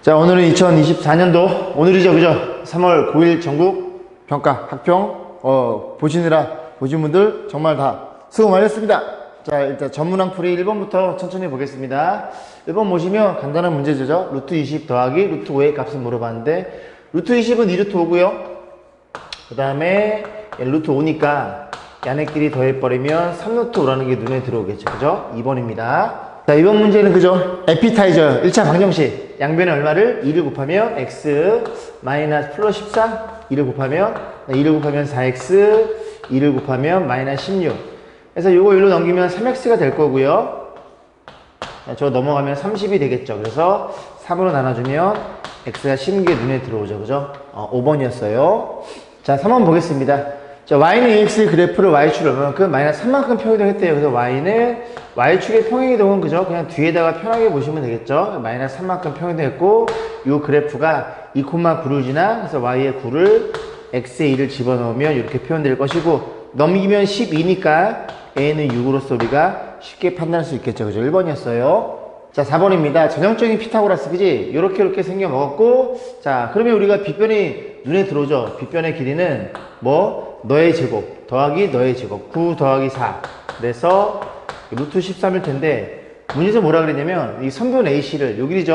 자, 오늘은 2024년도 오늘이죠, 그죠? 3월 9일 전국 평가 학평 보신 분들 정말 다 수고 많으셨습니다. 자, 일단 전문항 풀이 1번부터 천천히 보겠습니다. 1번 보시면 간단한 문제죠. 루트 20 더하기 루트 5의 값을 물어봤는데 루트 20은 2루트 5고요 그 다음에 루트 5니까 양의끼리 더해버리면 3루트 5라는 게 눈에 들어오겠죠, 그죠? 2번입니다. 자, 이번 문제는 그죠? 에피타이저 1차 방정식 양변에 얼마를? 2를 곱하면 x 마이너스 플러스 14 2를 곱하면 4x 2를 곱하면 마이너스 16 그래서 요거 1로 넘기면 3x가 될 거고요. 자, 저 넘어가면 30이 되겠죠. 그래서 3으로 나눠주면 x가 16개 눈에 들어오죠, 그죠? 5번이었어요. 자, 3번 보겠습니다. 자, y는 ax의 그래프를 y축을 얼마만큼? 마이너스 3만큼 평이동했대요. 그래서 y는 y축의 평행이동은 그죠? 그냥 뒤에다가 편하게 보시면 되겠죠? 마이너스 3만큼 평이동했고 이 그래프가 2,9를 지나 그래서 y의 9를 x의 2를 집어넣으면 이렇게 표현될 것이고 넘기면 12니까 a는 6으로서 우리가 쉽게 판단할 수 있겠죠, 그죠? 1번이었어요. 자, 4번입니다. 전형적인 피타고라스, 그지? 요렇게 생겨 먹었고, 자, 그러면 우리가 빗변이 눈에 들어오죠? 빗변의 길이는 뭐? 너의 제곱 더하기 너의 제곱 9 더하기 4 그래서 루트 13일 텐데 문제에서 뭐라 그랬냐면 이 선변 AC를 요 길이죠?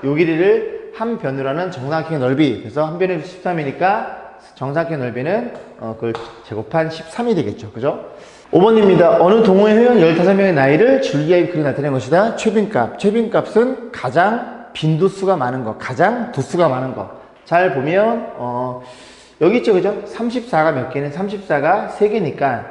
요 길이를 한 변으로 하는 정사각형의 넓이 그래서 한 변이 13이니까 정사각형의 넓이는 그걸 제곱한 13이 되겠죠, 그죠? 5번입니다. 어느 동호회 회원 15명의 나이를 줄기하여 그리 나타낸 것이다. 최빈값은 가장 빈도수가 많은 거, 가장 도수가 많은 거. 잘 보면 여기 있죠, 그죠? 34가 몇 개는 34가 3개니까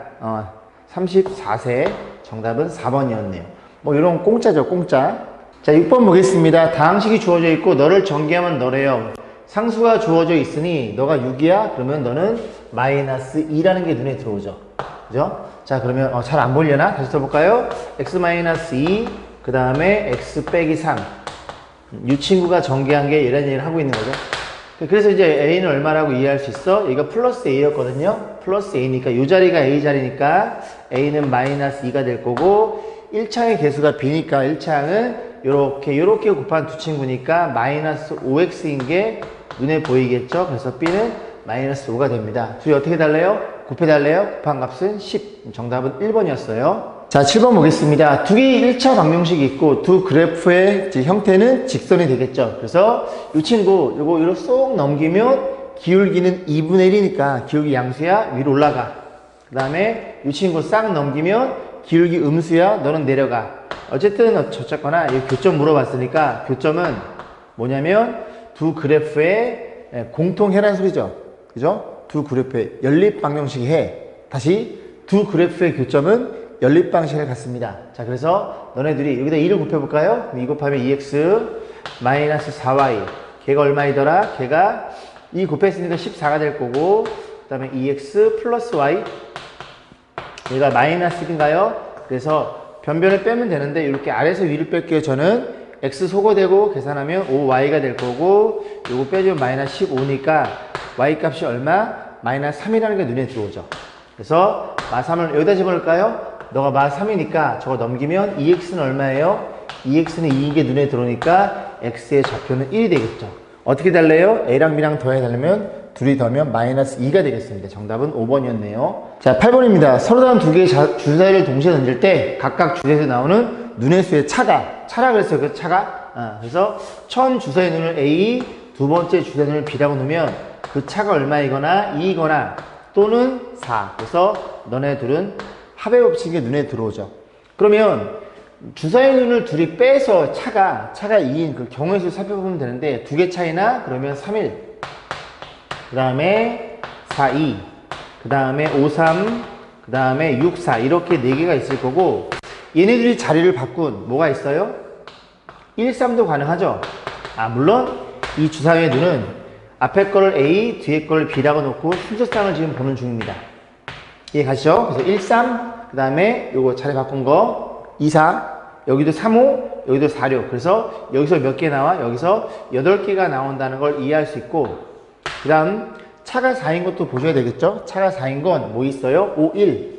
34세 정답은 4번이었네요. 뭐 이런 공짜죠, 공짜. 자, 6번 보겠습니다. 다항식이 주어져 있고 너를 전개하면 너래요. 상수가 주어져 있으니 너가 6이야? 그러면 너는 마이너스 2라는 게 눈에 들어오죠, 그죠? 자, 그러면 잘 안 보이려나? 다시 써볼까요? x 마이너스 2, 그 다음에 x 빼기 3. 이 친구가 전개한 게 이런 얘기를 하고 있는 거죠. 그래서 이제 a는 얼마라고 이해할 수 있어? 여기가 플러스 a였거든요. 플러스 a니까 이 자리가 a 자리니까 a는 마이너스 2가 될 거고 1창의 개수가 b니까 1창은 요렇게 곱한 두 친구니까 마이너스 5x인 게 눈에 보이겠죠. 그래서 b는 마이너스 5가 됩니다. 둘이 어떻게 달래요? 곱해달래요? 곱한 값은 10. 정답은 1번이었어요. 자, 7번 보겠습니다. 두 개의 1차 방정식이 있고 두 그래프의 형태는 직선이 되겠죠. 그래서 이 친구 요거 쏙 넘기면 기울기는 2분의 1이니까 기울기 양수야 위로 올라가. 그 다음에 이 친구 싹 넘기면 기울기 음수야 너는 내려가. 어쨌든 어쨌거나 이 교점 물어봤으니까 교점은 뭐냐면 두 그래프의 공통해라는 소리죠, 그죠? 두 그래프의 연립 방정식이 해. 다시 두 그래프의 교점은 연립 방식을 갖습니다. 자, 그래서 너네들이 여기다 2를 곱해볼까요? 2 곱하면 2x 마이너스 4y 걔가 얼마이더라? 걔가 2 곱했으니까 14가 될 거고 그 다음에 2x 플러스 y 얘가 마이너스 1인가요? 그래서 변변을 빼면 되는데 이렇게 아래에서 위를 뺄게요. 저는 x 소거되고 계산하면 5y가 될 거고 요거 빼주면 마이너스 15니까 y 값이 얼마? 마이너스 3이라는 게 눈에 들어오죠. 그래서 마3을 여기다 집어넣을까요? 너가 마3이니까 저거 넘기면 2x는 얼마예요? 2x는 2인 게 눈에 들어오니까 x의 좌표는 1이 되겠죠. 어떻게 달래요? a랑 b랑 더해달라면 둘이 더하면 마이너스 2가 되겠습니다. 정답은 5번이었네요. 자, 8번입니다. 서로 다른 두 개의 주사위를 동시에 던질 때 각각 주사위에서 나오는 눈의 수의 차라 그랬어요. 그 차가. 그래서 첫 주사위 눈을 a, 두 번째 주사위 눈을 b라고 놓으면 그 차가 얼마이거나 2이거나 또는 4. 그래서 너네 둘은 합의 법칙이 눈에 들어오죠. 그러면 주사위 눈을 둘이 빼서 차가 2인 그 경우의 수 살펴보면 되는데 두 개 차이나 그러면 3일 그 다음에 4, 2 그 다음에 5, 3 그 다음에 6, 4 이렇게 4개가 있을 거고 얘네들이 자리를 바꾼 뭐가 있어요? 1, 3도 가능하죠. 물론 이 주사위의 눈은 앞에 거를 A, 뒤에 거를 B라고 놓고 순서상을 지금 보는 중입니다. 이해 가시죠? 그래서 1, 3, 그 다음에 요거 자리 바꾼 거 2, 4, 여기도 3, 5, 여기도 4, 6. 그래서 여기서 몇 개 나와? 여기서 8개가 나온다는 걸 이해할 수 있고 그 다음 차가 4인 것도 보셔야 되겠죠? 차가 4인 건 뭐 있어요? 5, 1.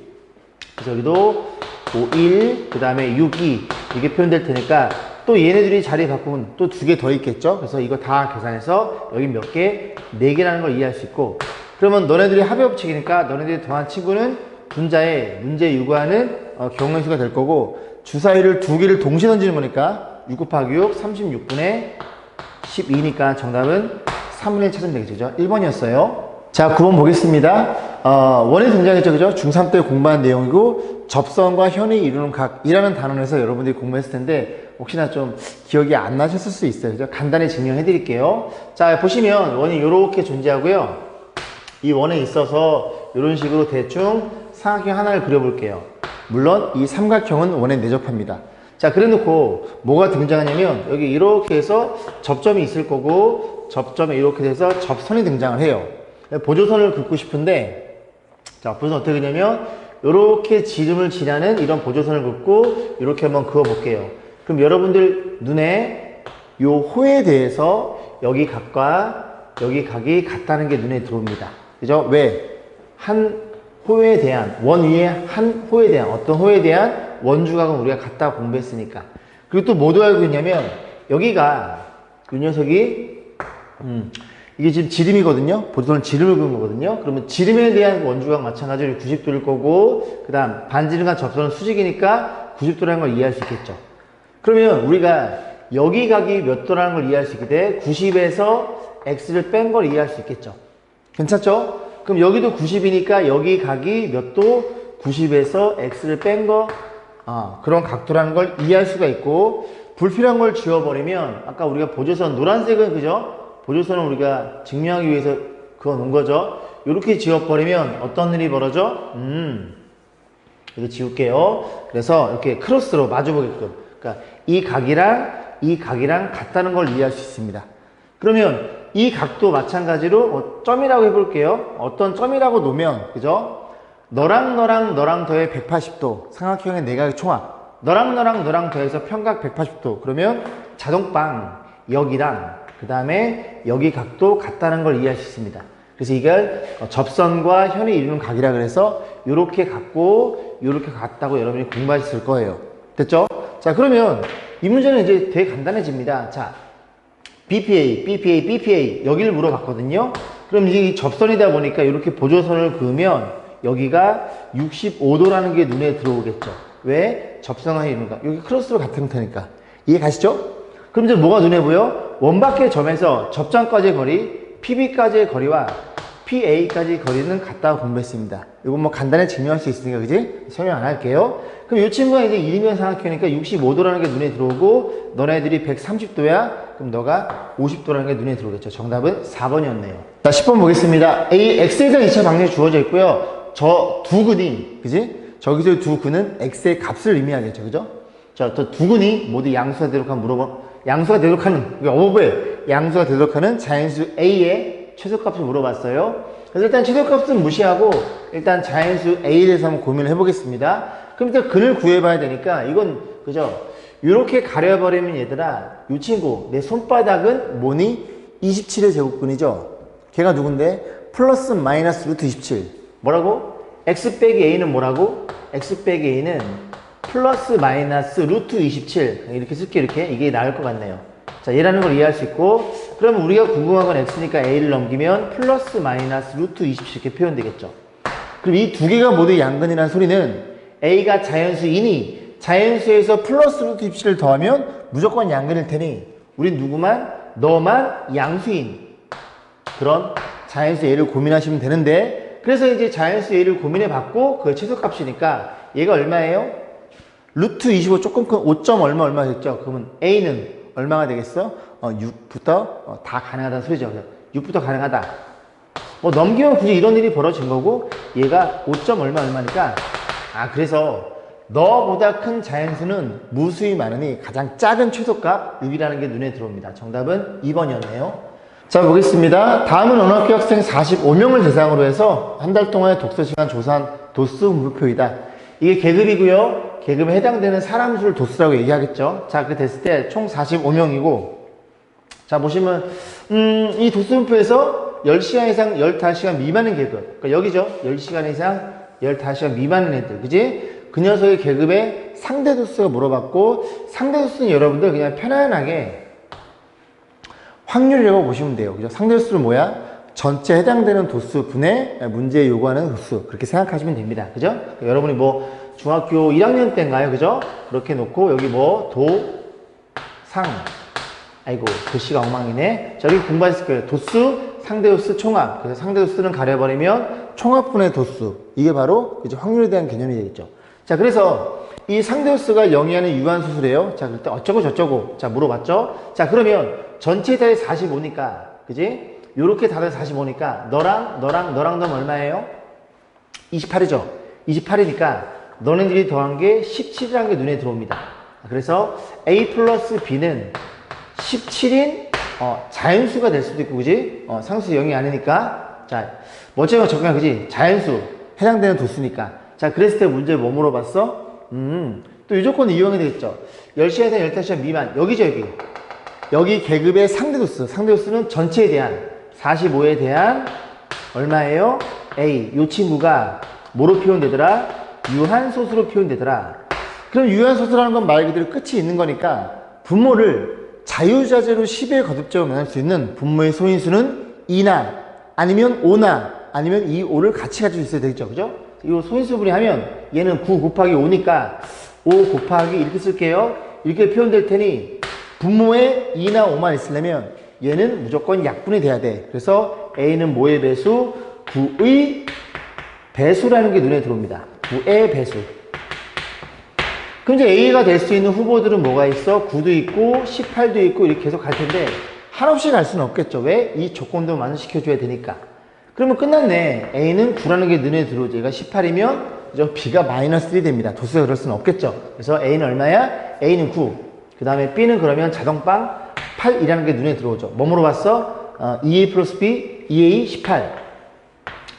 그래서 여기도 5, 1, 그 다음에 6, 2 이게 표현될 테니까 또 얘네들이 자리 바꾸면 또 2개 더 있겠죠. 그래서 이거 다 계산해서 여기 몇 개? 4개라는 걸 이해할 수 있고, 그러면 너네들이 합의 법칙이니까 너네들이 더한 친구는 분자에 문제 요구하는 경우의 수가 될 거고, 주사위를 2개를 동시에 던지는 거니까 6 곱하기 6, 36분의 12니까 정답은 3분의 1 찾으면 되겠죠. 1번이었어요. 자, 9번 보겠습니다. 원에 등장했죠. 그죠? 중3 때 공부한 내용이고, 접선과 현이 이루는 각이라는 단원에서 여러분들이 공부했을 텐데, 혹시나 좀 기억이 안 나셨을 수 있어요. 그죠? 간단히 증명해 드릴게요. 자, 보시면 원이 이렇게 존재하고요. 이 원에 있어서 이런 식으로 대충 삼각형 하나를 그려볼게요. 물론 이 삼각형은 원에 내접합니다. 자, 그래 놓고 뭐가 등장하냐면 여기 이렇게 해서 접점이 있을 거고, 접점에 이렇게 돼서 접선이 등장을 해요. 보조선을 긋고 싶은데, 자, 보조선 어떻게 그냐면 이렇게 지름을 지나는 이런 보조선을 긋고 이렇게 한번 그어 볼게요. 그럼 여러분들 눈에 요 호에 대해서 여기 각과 여기 각이 같다는 게 눈에 들어옵니다. 그죠? 왜? 한 호에 대한, 원 위에 한 호에 대한, 어떤 호에 대한 원주각은 우리가 같다고 공부했으니까. 그리고 또 뭐도 알고 있냐면 여기가 이 녀석이 이게 지금 지름이거든요. 보통은 지름을 그은 거거든요. 그러면 지름에 대한 원주각 마찬가지로 90도일 거고, 그 다음 반지름과 접선은 수직이니까 90도라는 걸 이해할 수 있겠죠. 그러면 우리가 여기 각이 몇 도라는 걸 이해할 수 있게 돼 90에서 x를 뺀 걸 이해할 수 있겠죠. 괜찮죠? 그럼 여기도 90이니까 여기 각이 몇 도? 90에서 x를 뺀 거, 그런 각도라는 걸 이해할 수가 있고, 불필요한 걸 지워버리면 아까 우리가 보조선 노란색은 그죠? 보조선을 우리가 증명하기 위해서 그어 놓은 거죠. 이렇게 지워버리면 어떤 일이 벌어져? 이거 지울게요. 그래서 이렇게 크로스로 마주보게끔. 그러니까 이 각이랑 같다는 걸 이해할 수 있습니다. 그러면 이 각도 마찬가지로 점이라고 해볼게요. 어떤 점이라고 놓으면, 그죠? 너랑 더해 180도. 삼각형의 내각의 총합. 너랑 더해서 평각 180도. 그러면 자동빵 여기랑 그 다음에 여기 각도 같다는 걸 이해할 수 있습니다. 그래서 이걸 접선과 현이 이루는 각이라 그래서 이렇게 같고 이렇게 같다고 여러분이 공부하셨을 거예요. 됐죠? 자, 그러면 이 문제는 이제 되게 간단해집니다. 자, BPA 여기를 물어봤거든요. 그럼 이제 이 접선이다 보니까 이렇게 보조선을 그으면 여기가 65도라는 게 눈에 들어오겠죠. 왜? 접선과 이루는 각. 여기 크로스로 같은 형태니까. 이해 가시죠? 그럼 이제 뭐가 눈에 보여? 원밖의 점에서 접점까지의 거리, PB까지의 거리와 PA까지의 거리는 같다고 공부했습니다. 이건 뭐 간단히 증명할 수 있으니까, 그지? 설명 안 할게요. 그럼 이 친구가 이제 1이면 삼각형이니까 65도라는 게 눈에 들어오고, 너네들이 130도야? 그럼 너가 50도라는 게 눈에 들어오겠죠. 정답은 4번이었네요. 자, 10번 보겠습니다. A, X에 대한 2차 방정이 주어져 있고요. 저 두 근이, 그지? 저기서 두 근은 X의 값을 의미하겠죠. 그죠? 자, 저 두 근이 모두 양수가 되도록 한번 물어봐. 양수가 되도록 하는, 양수가 되도록 하는 자연수 A의 최소값을 물어봤어요. 그래서 일단 최소값은 무시하고 일단 자연수 A에 대해서 한번 고민을 해보겠습니다. 그럼 일단 근을 구해봐야 되니까 이건 그죠? 이렇게 가려버리면 얘들아, 이 친구 내 손바닥은 뭐니? 27의 제곱근이죠. 걔가 누군데? 플러스 마이너스 루트 27. 뭐라고? x 빼기 a는 뭐라고? x 빼기 a는 플러스 마이너스 루트 27. 이렇게 쓸게. 이렇게. 이게 나을 것 같네요. 자, 얘라는 걸 이해할 수 있고, 그러면 우리가 궁금한 건 x니까 a를 넘기면 플러스 마이너스 루트 27 이렇게 표현되겠죠. 그럼 이 두 개가 모두 양근이라는 소리는 a가 자연수이니 자연수에서 플러스 루트 27을 더하면 무조건 양근일 테니 우린 누구만? 너만 양수인 그런 자연수 a를 고민하시면 되는데, 그래서 이제 자연수 a를 고민해 봤고 그게 최소값이니까 얘가 얼마예요? 루트 25 조금 큰 5점 얼마 됐죠? 그러면 a는 얼마가 되겠어? 6부터 다 가능하다는 소리죠. 6부터 가능하다. 뭐 넘기면 굳이 이런 일이 벌어진 거고, 얘가 5점 얼마니까, 그래서 너보다 큰 자연수는 무수히 많으니 가장 작은 최소값 6이라는 게 눈에 들어옵니다. 정답은 2번이었네요. 자, 보겠습니다. 다음은 언어학교 학생 45명을 대상으로 해서 한 달 동안의 독서 시간 조사한 도수 분포표이다. 이게 계급이고요. 계급에 해당되는 사람 수를 도수라고 얘기하겠죠. 자, 그 됐을 때 총 45명이고, 자, 보시면 이 도수 분포에서 10시간 이상 15시간 미만인 계급, 그러니까 여기죠. 10시간 이상 15시간 미만인 애들, 그지? 그 녀석의 계급의 상대 도수가 물어봤고, 상대 도수는 여러분들 그냥 편안하게 확률이라고 보시면 돼요. 그죠? 상대 도수는 뭐야? 전체 해당되는 도수 분의 문제에 요구하는 도수. 그렇게 생각하시면 됩니다. 그죠? 여러분이 뭐 중학교 1학년 때인가요? 그죠? 그렇게 놓고 여기 뭐 상. 아이고, 도시가 엉망이네. 저기 공부하셨을 거예요. 도수, 상대 도수, 총합. 그래서 상대 도수는 가려버리면 총합분의 도수. 이게 바로 이제 확률에 대한 개념이 되겠죠. 자, 그래서 이 상대 도수가 영위하는 유한수수래요. 자, 그때 어쩌고 저쩌고. 자, 물어봤죠? 자, 그러면 전체 답이 45니까, 그지? 요렇게 다들 45니까 너랑 넌 얼마예요? 28이죠? 28이니까 너네들이 더한 게 17이라는 게 눈에 들어옵니다. 그래서 A 플러스 B는 17인 자연수가 될 수도 있고, 그지? 상수 0이 아니니까. 자, 뭐처럼 적용해, 그지? 자연수 해당되는 도수니까. 자, 그랬을 때 문제 뭐 물어봤어? 또 이 조건을 이용해야 되겠죠. 10시간에서 15시간 미만. 여기죠, 여기. 여기 계급의 상대도수. 상대도수는 전체에 대한 45에 대한 얼마예요? A. 요 친구가 뭐로 표현되더라? 유한소수로 표현되더라. 그럼 유한소수라는 건 말 그대로 끝이 있는 거니까 분모를 자유자재로 10의 거듭적으로 만날 수 있는 분모의 소인수는 2나 아니면 5나 아니면 이 5를 같이 가지고 있어야 되겠죠. 그죠? 이 소인수분이 하면 얘는 9 곱하기 5니까 5 곱하기 이렇게 쓸게요. 이렇게 표현될 테니 분모에 2나 5만 있으려면 얘는 무조건 약분이 돼야 돼. 그래서 A는 뭐의 배수? 9의 배수라는 게 눈에 들어옵니다. 9의 배수. 그럼 이제 A가 될 수 있는 후보들은 뭐가 있어? 9도 있고 18도 있고 이렇게 계속 갈 텐데 한없이 갈 수는 없겠죠. 왜? 이 조건도 만족시켜줘야 되니까. 그러면 끝났네. A는 9라는 게 눈에 들어오지. 얘가 18이면 B가 마이너스 1이 됩니다. 도수가 그럴 수는 없겠죠. 그래서 A는 얼마야? A는 9. 그 다음에 B는 그러면 자동빵 8이라는 게 눈에 들어오죠. 뭐 물어봤어? 2A 플러스 B, 2A 18.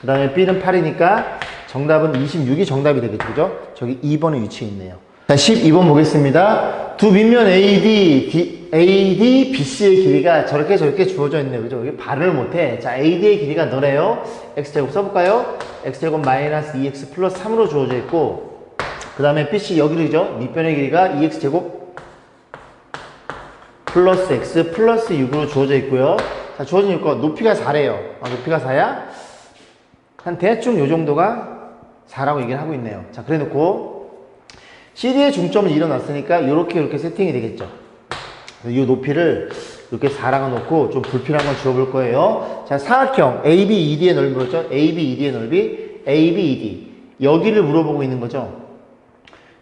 그 다음에 B는 8이니까 정답은 26이 정답이 되겠죠. 그죠? 저기 2번에 위치해 있네요. 자, 12번 보겠습니다. 두 밑면 AD, BC의 길이가 저렇게 주어져 있네요. 그죠? 여기 발음을 못해. 자, AD의 길이가 너래요. X제곱 써볼까요? X제곱 마이너스 2X 플러스 3으로 주어져 있고, 그 다음에 BC 여기죠? 밑변의 길이가 2X제곱 플러스 X 플러스 6으로 주어져 있고요. 자, 주어진 거 높이가 4래요. 높이가 4야? 한 대충 요 정도가 4라고 얘기를 하고 있네요. 자, 그래 놓고 CD의 중점을 일어났으니까 이렇게 세팅이 되겠죠. 이 높이를 이렇게 4라고 놓고 좀 불필요한 건 지워볼 거예요. 자, 사각형 AB, ED의 넓이 물었죠? AB, ED의 넓이 AB, ED 여기를 물어보고 있는 거죠.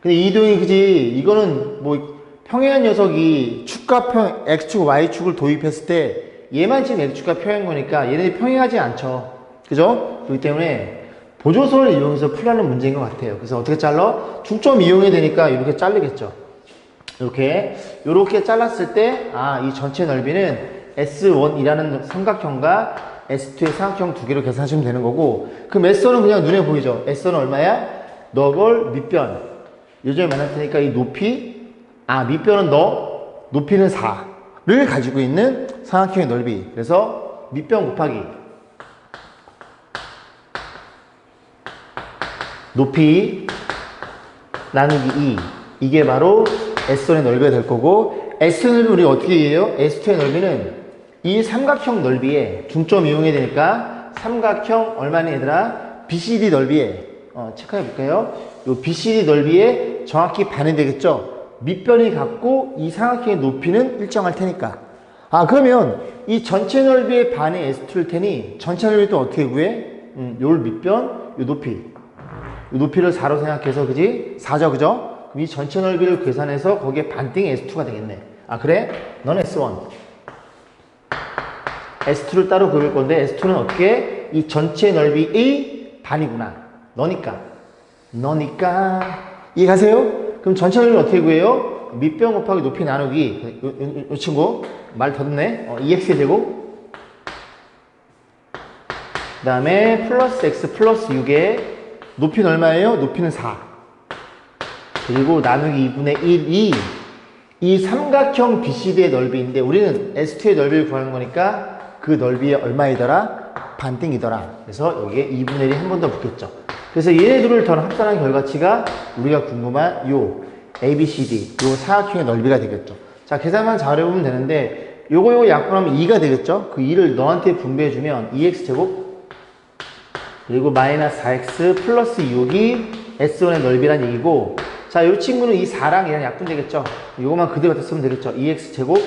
근데 이동이 그지? 이거는 뭐 평행한 녀석이 축과 X축, Y축을 도입했을 때 얘만 지금 X축과 평행한 거니까 얘네들이 평행하지 않죠. 그죠? 그렇기 때문에 보조선을 이용해서 풀라는 문제인 것 같아요. 그래서 어떻게 잘라? 중점 이용해야 되니까 이렇게 자르겠죠. 이렇게 잘랐을 때, 이 전체 넓이는 S1이라는 삼각형과 S2의 삼각형 두 개로 계산하시면 되는 거고, 그럼 S1은 그냥 눈에 보이죠? S1은 얼마야? 너걸 밑변. 요즘에 만날 테니까 이 높이, 밑변은 너, 높이는 4를 가지고 있는 삼각형의 넓이. 그래서 밑변 곱하기 높이 나누기 2. 이게 바로 S1의 넓이가 될 거고, S2의 넓이 우리 어떻게 이해해요? S2의 넓이는 이 삼각형 넓이에 중점 이용해야 되니까 삼각형 얼마니 얘들아? BCD 넓이에 체크해 볼까요? 요 BCD 넓이에 정확히 반이 되겠죠? 밑변이 같고 이 삼각형의 높이는 일정할 테니까. 그러면 이 전체 넓이의 반이 S2일 테니 전체 넓이도 어떻게 구해? 요 밑변, 요 높이. 이 높이를 4로 생각해서, 그지? 4죠, 그죠? 그럼 이 전체 넓이를 계산해서 거기에 반띵이 S2가 되겠네. 그래? 넌 S1. S2를 따로 그릴 건데, S2는 어떻게? 이 전체 넓이의 반이구나. 너니까. 이해가세요? 그럼 전체 넓이는 어떻게 구해요? 밑변 곱하기 높이 나누기. 이 친구, 말 더 듣네. 2X의 제곱. 그 다음에 플러스 X 플러스 6에 높이는 얼마예요? 높이는 4. 그리고 나누기 2분의 1이 이 삼각형 BCD의 넓이인데 우리는 S2의 넓이를 구하는 거니까 그 넓이의 얼마이더라? 반띵이더라. 그래서 여기에 2분의 1이 한 번 더 붙겠죠. 그래서 얘네 둘을 더한 합산한 결과치가 우리가 궁금한 요 ABCD, 요 사각형의 넓이가 되겠죠. 자, 계산만 잘해보면 되는데 요거 약분하면 2가 되겠죠. 그 2를 너한테 분배해주면 2x제곱 그리고 마이너스 4x 플러스 6이 S1의 넓이란 얘기고, 자, 요 친구는 이 4랑 얘랑 약분되겠죠. 요거만 그대로 갖다 쓰면 되겠죠. 2x제곱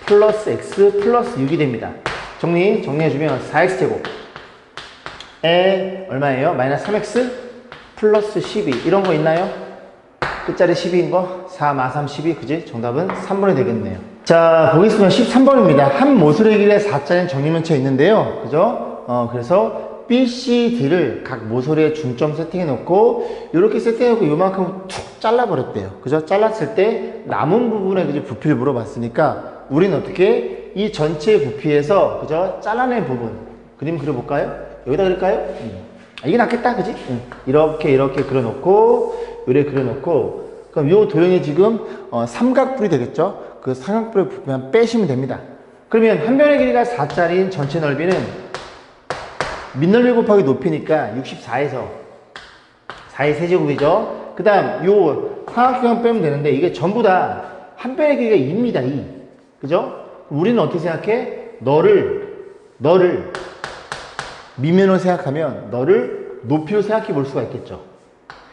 플러스 x 플러스 6이 됩니다. 정리해주면 4x제곱 에 얼마예요? 마이너스 3x 플러스 12 이런 거 있나요? 끝자리 12인 거? 4, 마, 3, 12 그지? 정답은 3번이 되겠네요. 자, 보겠습니다. 13번입니다. 한 모서리 길의 4자리는 정리면체 있는데요. 그죠? 그래서 B, C, D를 각 모서리에 중점 세팅해 놓고 이렇게 세팅해 놓고 요만큼 툭 잘라버렸대요. 그죠? 잘랐을 때 남은 부분에 그죠? 부피를 물어봤으니까 우리는 어떻게 이 전체 부피에서 그죠? 잘라낸 부분 그림 그려볼까요? 여기다 그릴까요? 이게 낫겠다, 그지? 이렇게 그려놓고 요래 그려놓고 그럼 요 도형이 지금 삼각뿔이 되겠죠? 그 삼각뿔의 부피만 빼시면 됩니다. 그러면 한 변의 길이가 4짜리인 전체 넓이는 밑넓이 곱하기 높이니까 64에서 4의 세제곱이죠. 그 다음 요 삼각형만 빼면 되는데 이게 전부 다 한 변의 길이가 2입니다. 2. 그죠? 우리는 어떻게 생각해? 너를 미면으로 생각하면 너를 높이로 생각해 볼 수가 있겠죠.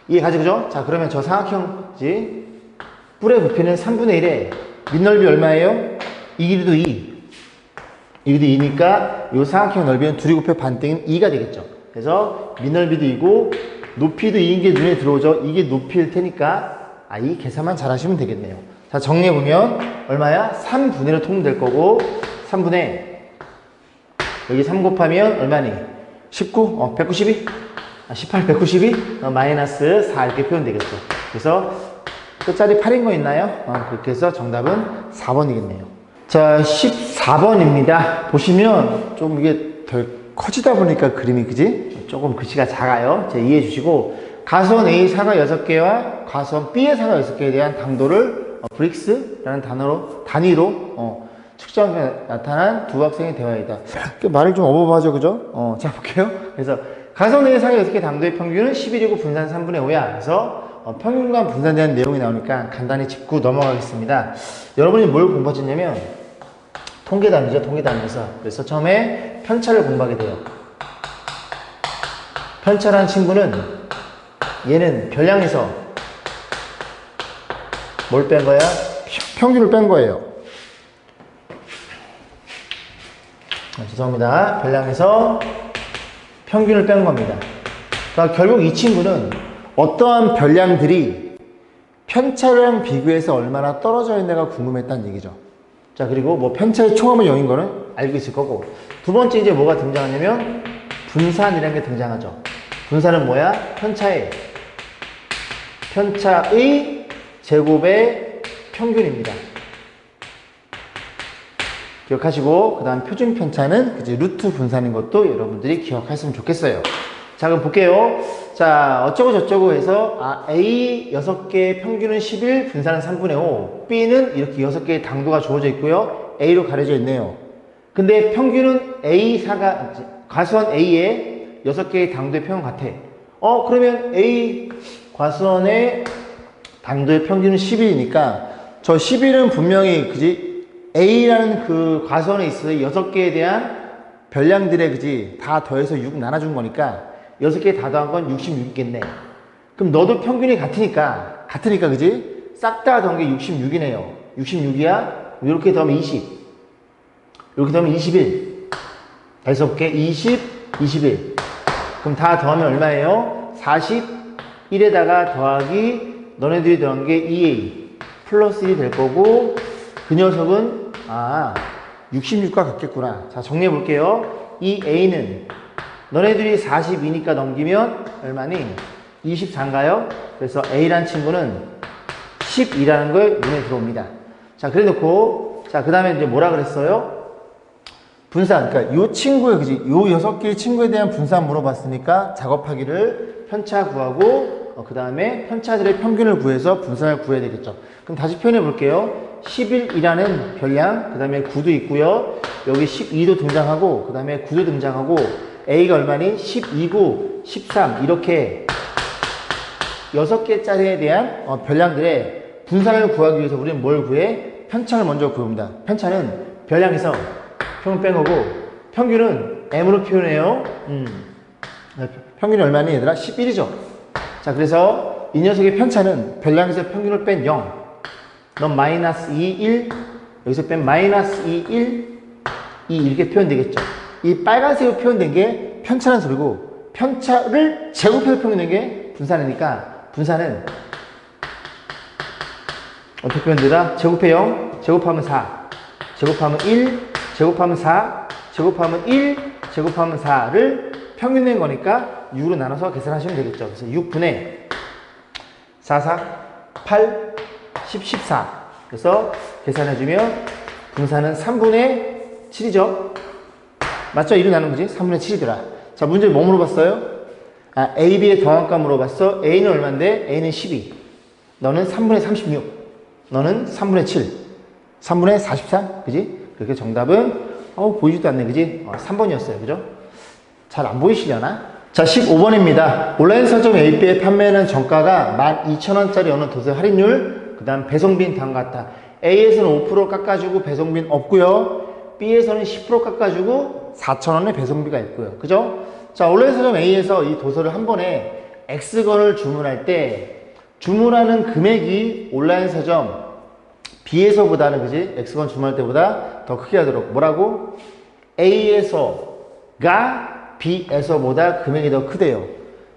이해가지, 그죠? 자, 그러면 저 삼각형지 뿔의 부피는 3분의 1에 밑넓이 얼마예요? 이 길이도 2. 이 길이도 2니까 이 삼각형 넓이는 둘이 곱해 반땡인 2가 되겠죠. 그래서 밑넓이도 2고 높이도 2인 게 눈에 들어오죠. 이게 높이일 테니까 이 계산만 잘 하시면 되겠네요. 자, 정리해보면 얼마야? 3분의 1로 통될 거고 3분의 여기 3 곱하면 얼마니? 19? 192? 18, 192? 마이너스 4 이렇게 표현되겠죠. 그래서 끝자리 8인 거 있나요? 그렇게 해서 정답은 4번이겠네요. 자, 14번입니다. 보시면 좀 이게 덜 커지다 보니까 그림이, 그지? 조금 글씨가 작아요. 이해해 주시고, 가수원 A 사각 6개와 가수원 B의 사각 6개에 대한 당도를 브릭스라는 단위로 측정해 나타난 두 학생의 대화이다. 말을 좀 어버버하죠, 그죠? 자, 볼게요. 그래서 가수원 A의 사각 6개 당도의 평균은 11이고 분산 3분의 5야. 그래서 평균과 분산에 대한 내용이 나오니까 간단히 짚고 넘어가겠습니다. 여러분이 뭘 공부하셨냐면 통계단위죠, 통계단위에서. 그래서 처음에 편차를 공부하게 돼요. 편차라는 친구는 얘는 별량에서 뭘 뺀 거야? 평균을 뺀 거예요. 죄송합니다. 별량에서 평균을 뺀 겁니다. 그러니까 결국 이 친구는 어떠한 별량들이 편차랑 비교해서 얼마나 떨어져 있는가 궁금했다는 얘기죠. 자, 그리고 뭐 편차의 총합은 0인 거는 알고 있을 거고, 두 번째 이제 뭐가 등장하냐면 분산이라는 게 등장하죠. 분산은 뭐야? 편차의 제곱의 평균입니다. 기억하시고, 그 다음 표준 편차는 이제 루트 분산인 것도 여러분들이 기억하시면 좋겠어요. 자, 그럼 볼게요. 자, 어쩌고 저쩌고 해서 A 6개의 평균은 11, 분산은 3분의 5. B는 이렇게 6개의 당도가 주어져 있고요. A로 가려져 있네요. 근데 평균은 가수원 A의 6개의 당도의 평균 같아. 그러면 A 과수원의 당도의 평균은 11이니까 저 11은 분명히 그지? A라는 그 과수원에 있어서 6개에 대한 별량들의 그지? 다 더해서 6 나눠준 거니까 6개 다 더한 건 66이겠네. 그럼 너도 평균이 같으니까 그지? 싹 다 더한 게 66이네요. 66이야? 이렇게 더하면 20. 이렇게 더하면 21. 다시 해볼게. 20, 21. 그럼 다 더하면 얼마예요? 41에다가 더하기 너네들이 더한 게 2A 플러스 1이 될 거고, 그 녀석은 66과 같겠구나. 자, 정리해 볼게요. 이 A는 너네들이 42니까 넘기면 얼마니? 24인가요? 그래서 A란 친구는 12라는 걸 눈에 들어옵니다. 자, 그래 놓고, 자, 그 다음에 이제 뭐라 그랬어요? 분산. 그러니까 요 친구의, 그지? 요 6개의 친구에 대한 분산 물어봤으니까 작업하기를 편차 구하고, 그 다음에 편차들의 평균을 구해서 분산을 구해야 되겠죠. 그럼 다시 표현해 볼게요. 11이라는 별량, 그 다음에 9도 있고요. 여기 12도 등장하고, 그 다음에 9도 등장하고, A가 얼마니? 12구 13 이렇게 6개짜리에 대한 별량들의 분산을 구하기 위해서 우리는 뭘 구해? 편차를 먼저 구합니다. 편차는 별량에서 평균 뺀 거고 평균은 m으로 표현해요. 평균이 얼마니 얘들아? 11이죠. 자, 그래서 이 녀석의 편차는 별량에서 평균을 뺀 0. 넌 마이너스 2, 1, 여기서 뺀 마이너스 2, 1, 2 이렇게 표현되겠죠. 이 빨간색으로 표현된 게 편차라는 소리고 편차를 제곱해서 표현된 게 분산이니까 분산은 어떻게 표현되더라? 제곱해 0, 제곱하면 4, 제곱하면 1, 제곱하면 4, 제곱하면 1, 제곱하면 4를 평균 낸 거니까 6으로 나눠서 계산하시면 되겠죠. 그래서 6분의 4, 4, 8, 10, 14. 그래서 계산해주면 분산은 3분의 7이죠. 맞죠? 1로 나눈 거지? 3분의 7이더라. 자, 문제 뭐 물어봤어요? A, B의 더함값 물어봤어. A는 얼마인데? A는 12. 너는 3분의 36. 너는 3분의 7. 3분의 44. 그지? 그렇게 정답은, 보이지도 않네. 그지? 3번이었어요. 그죠? 잘 안 보이시려나? 자, 15번입니다. 온라인 서점 AP에 판매하는 정가가 12,000원짜리 어느 도서 할인율, 그 다음 배송비는 다음과 같다. A에서는 5% 깎아주고 배송비는 없고요. B에서는 10% 깎아주고 4,000원의 배송비가 있고요. 그죠? 자, 온라인 서점 A에서 이 도서를 한 번에 X건을 주문할 때 주문하는 금액이 온라인 서점 B에서보다는, 그지? X건 주문할 때보다 더 크게 하도록. 뭐라고? A에서가 B에서보다 금액이 더 크대요.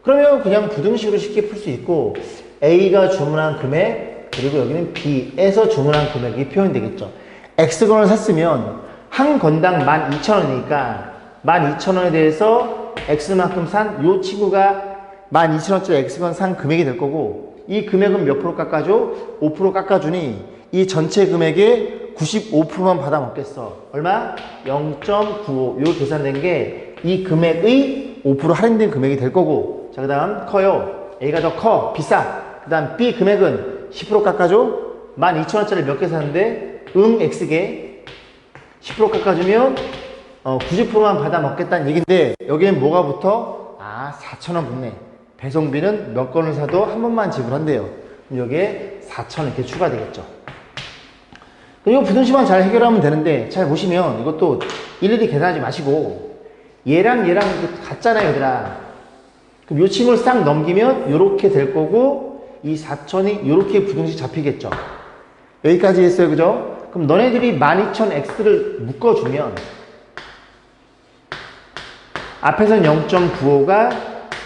그러면 그냥 부등식으로 쉽게 풀 수 있고 A가 주문한 금액 그리고 여기는 B에서 주문한 금액이 표현되겠죠. X건을 샀으면 한 건당 12,000원이니까 12,000원에 대해서 X만큼 산 요 친구가 12,000원짜리 X건 산 금액이 될 거고 이 금액은 몇 프로 깎아줘? 5% 깎아주니 이 전체 금액의 95%만 받아 먹겠어. 얼마? 0.95. 요 계산된 게 이 금액의 5% 할인된 금액이 될 거고 자, 그 다음 커요. A가 더 커. 비싸. 그 다음 B 금액은 10% 깎아줘. 12,000원짜리 몇 개 샀는데 X개 10% 깎아주면 90%만 받아 먹겠다는 얘기인데 여기는 뭐가 붙어? 4,000원 붙네. 배송비는 몇 건을 사도 한 번만 지불한대요. 그럼 여기에 4,000원 이렇게 추가되겠죠. 이거 부등식만 잘 해결하면 되는데 잘 보시면 이것도 일일이 계산하지 마시고 얘랑 이렇게 같잖아요, 얘들아. 그럼 요 친구를 싹 넘기면 요렇게 될 거고 이 4,000이 요렇게 부등식 잡히겠죠. 여기까지 했어요, 그죠? 그럼 너네들이 12,000X를 묶어주면 앞에서는 0.95가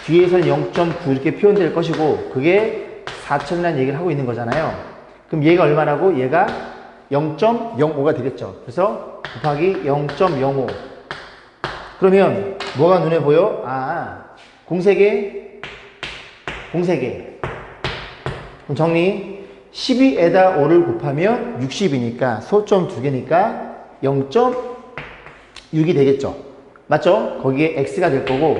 뒤에서는 0.9 이렇게 표현될 것이고 그게 4,000이라는 얘기를 하고 있는 거잖아요. 그럼 얘가 얼마라고? 얘가 0.05가 되겠죠. 그래서 곱하기 0.05. 그러면 뭐가 눈에 보여? 공세개. 그럼 정리. 12에다 5를 곱하면 60이니까 소점 2개니까 0.6이 되겠죠. 맞죠? 거기에 x가 될 거고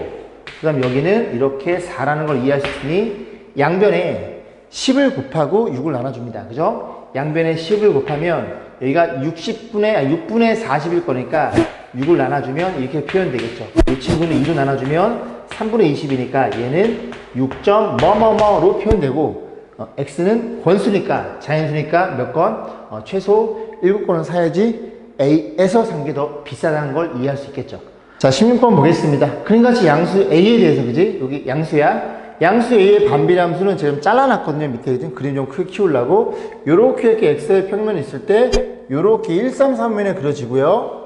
그 다음 여기는 이렇게 4라는 걸 이해할 수 있으니 양변에 10을 곱하고 6을 나눠줍니다. 그죠? 양변에 10을 곱하면 여기가 6분의 40일 거니까 6을 나눠주면 이렇게 표현되겠죠. 이 친구는 2로 나눠주면 3분의 20이니까 얘는 6.뭐뭐뭐로 표현되고 x는 권수니까 자연수니까 몇 건? 최소 7건은 사야지 A에서 산 게 더 비싸다는 걸 이해할 수 있겠죠. 자, 16번 보겠습니다. 그림같이 양수 A에 대해서, 그지? 여기 양수야. 양수 A의 반비례함수는 지금 잘라놨거든요. 밑에 그림 좀 크게 키우려고. 요렇게 이렇게 X의 평면이 있을 때 요렇게 1, 3, 3면에 그려지고요.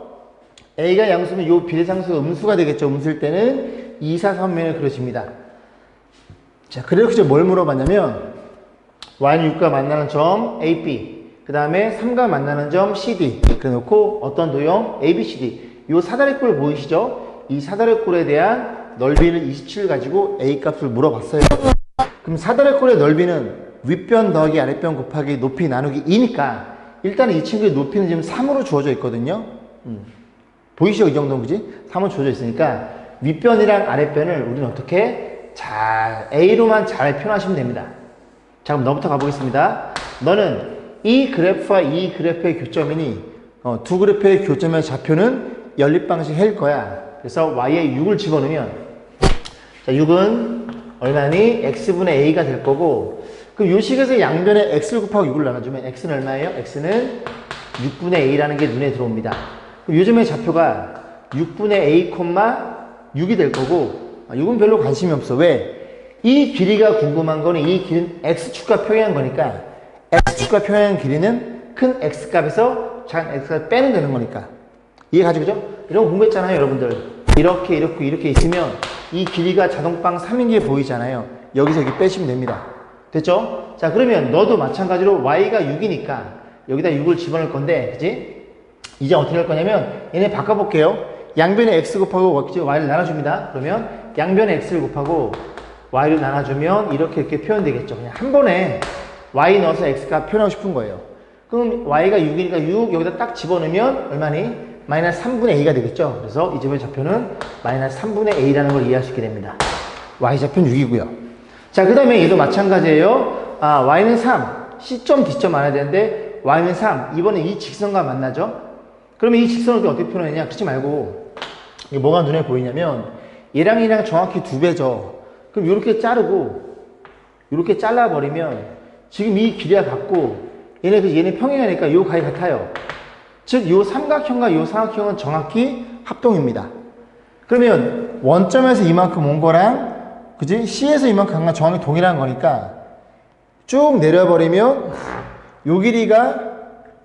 A가 양수면 요 비례상수가 음수가 되겠죠. 음수일 때는 2, 4, 3면에 그려집니다. 자, 그래서 뭘 물어봤냐면 Y는 6과 만나는 점 A, B 그 다음에 3과 만나는 점 C, D 그래 놓고 어떤 도형? A, B, C, D 요 사다리꼴 보이시죠? 이 사다리꼴에 대한 넓이는 27 가지고 A 값을 물어봤어요. 그럼 사다리꼴의 넓이는 윗변 더하기 아랫변 곱하기 높이 나누기 2니까 일단은 이 친구의 높이는 지금 3으로 주어져 있거든요. 보이시죠? 이 정도는, 그지? 3으로 주어져 있으니까 윗변이랑 아랫변을 우리는 어떻게? A로만 잘 표현하시면 됩니다. 자, 그럼 너부터 가보겠습니다. 너는 이 그래프와 이 그래프의 교점이니 두 그래프의 교점의 좌표는 연립방식 해일 거야. 그래서 y에 6을 집어넣으면 자, 6은 얼마니? x분의 a가 될 거고, 그럼 요 식에서 양변에 x를 곱하고 6을 나눠주면 x는 얼마예요? x는 6분의 a라는 게 눈에 들어옵니다. 그럼 요즘의 좌표가 6분의 a, 6이 될 거고, 6은 별로 관심이 없어. 왜? 이 길이가 궁금한 거는 이 길이는 x축과 평행한 거니까 x축과 평행한 길이는 큰 x값에서 작은 x값을 빼면 되는 거니까. 이해가죠? 그죠? 이런 거 공부했잖아요, 여러분들. 이렇게 있으면 이 길이가 자동빵 3인 게 보이잖아요. 여기서 이렇게 빼시면 됩니다. 됐죠? 자, 그러면 너도 마찬가지로 y가 6이니까 여기다 6을 집어넣을 건데, 그치? 이제 어떻게 할 거냐면 얘네 바꿔볼게요. 양변에 x 곱하고 y를 나눠줍니다. 그러면 양변에 x를 곱하고 y를 나눠주면 이렇게 표현되겠죠. 그냥 한 번에 y 넣어서 x값 표현하고 싶은 거예요. 그럼 y가 6이니까 6 여기다 딱 집어넣으면 얼마니? 마이너스 3분의 a가 되겠죠. 그래서 이 점의 좌표는 마이너스 3분의 a라는 걸 이해할 수 있게 됩니다. y좌표는 6이고요. 자, 그 다음에 얘도 마찬가지예요. y는 3, C점, D점 알아야 되는데 y는 3, 이번에 이 직선과 만나죠. 그러면 이 직선을 어떻게 표현하느냐? 그렇지 말고 이게 뭐가 눈에 보이냐면 얘랑 정확히 2배죠. 그럼 이렇게 자르고 이렇게 잘라버리면 지금 이 길이와 같고 얘네 평행하니까 이 값이 같아요. 즉, 이 삼각형과 이 사각형은 정확히 합동입니다. 그러면 원점에서 이만큼 온 거랑, 그지? C에서 이만큼 간 건 정확히 동일한 거니까 쭉 내려버리면 요 길이가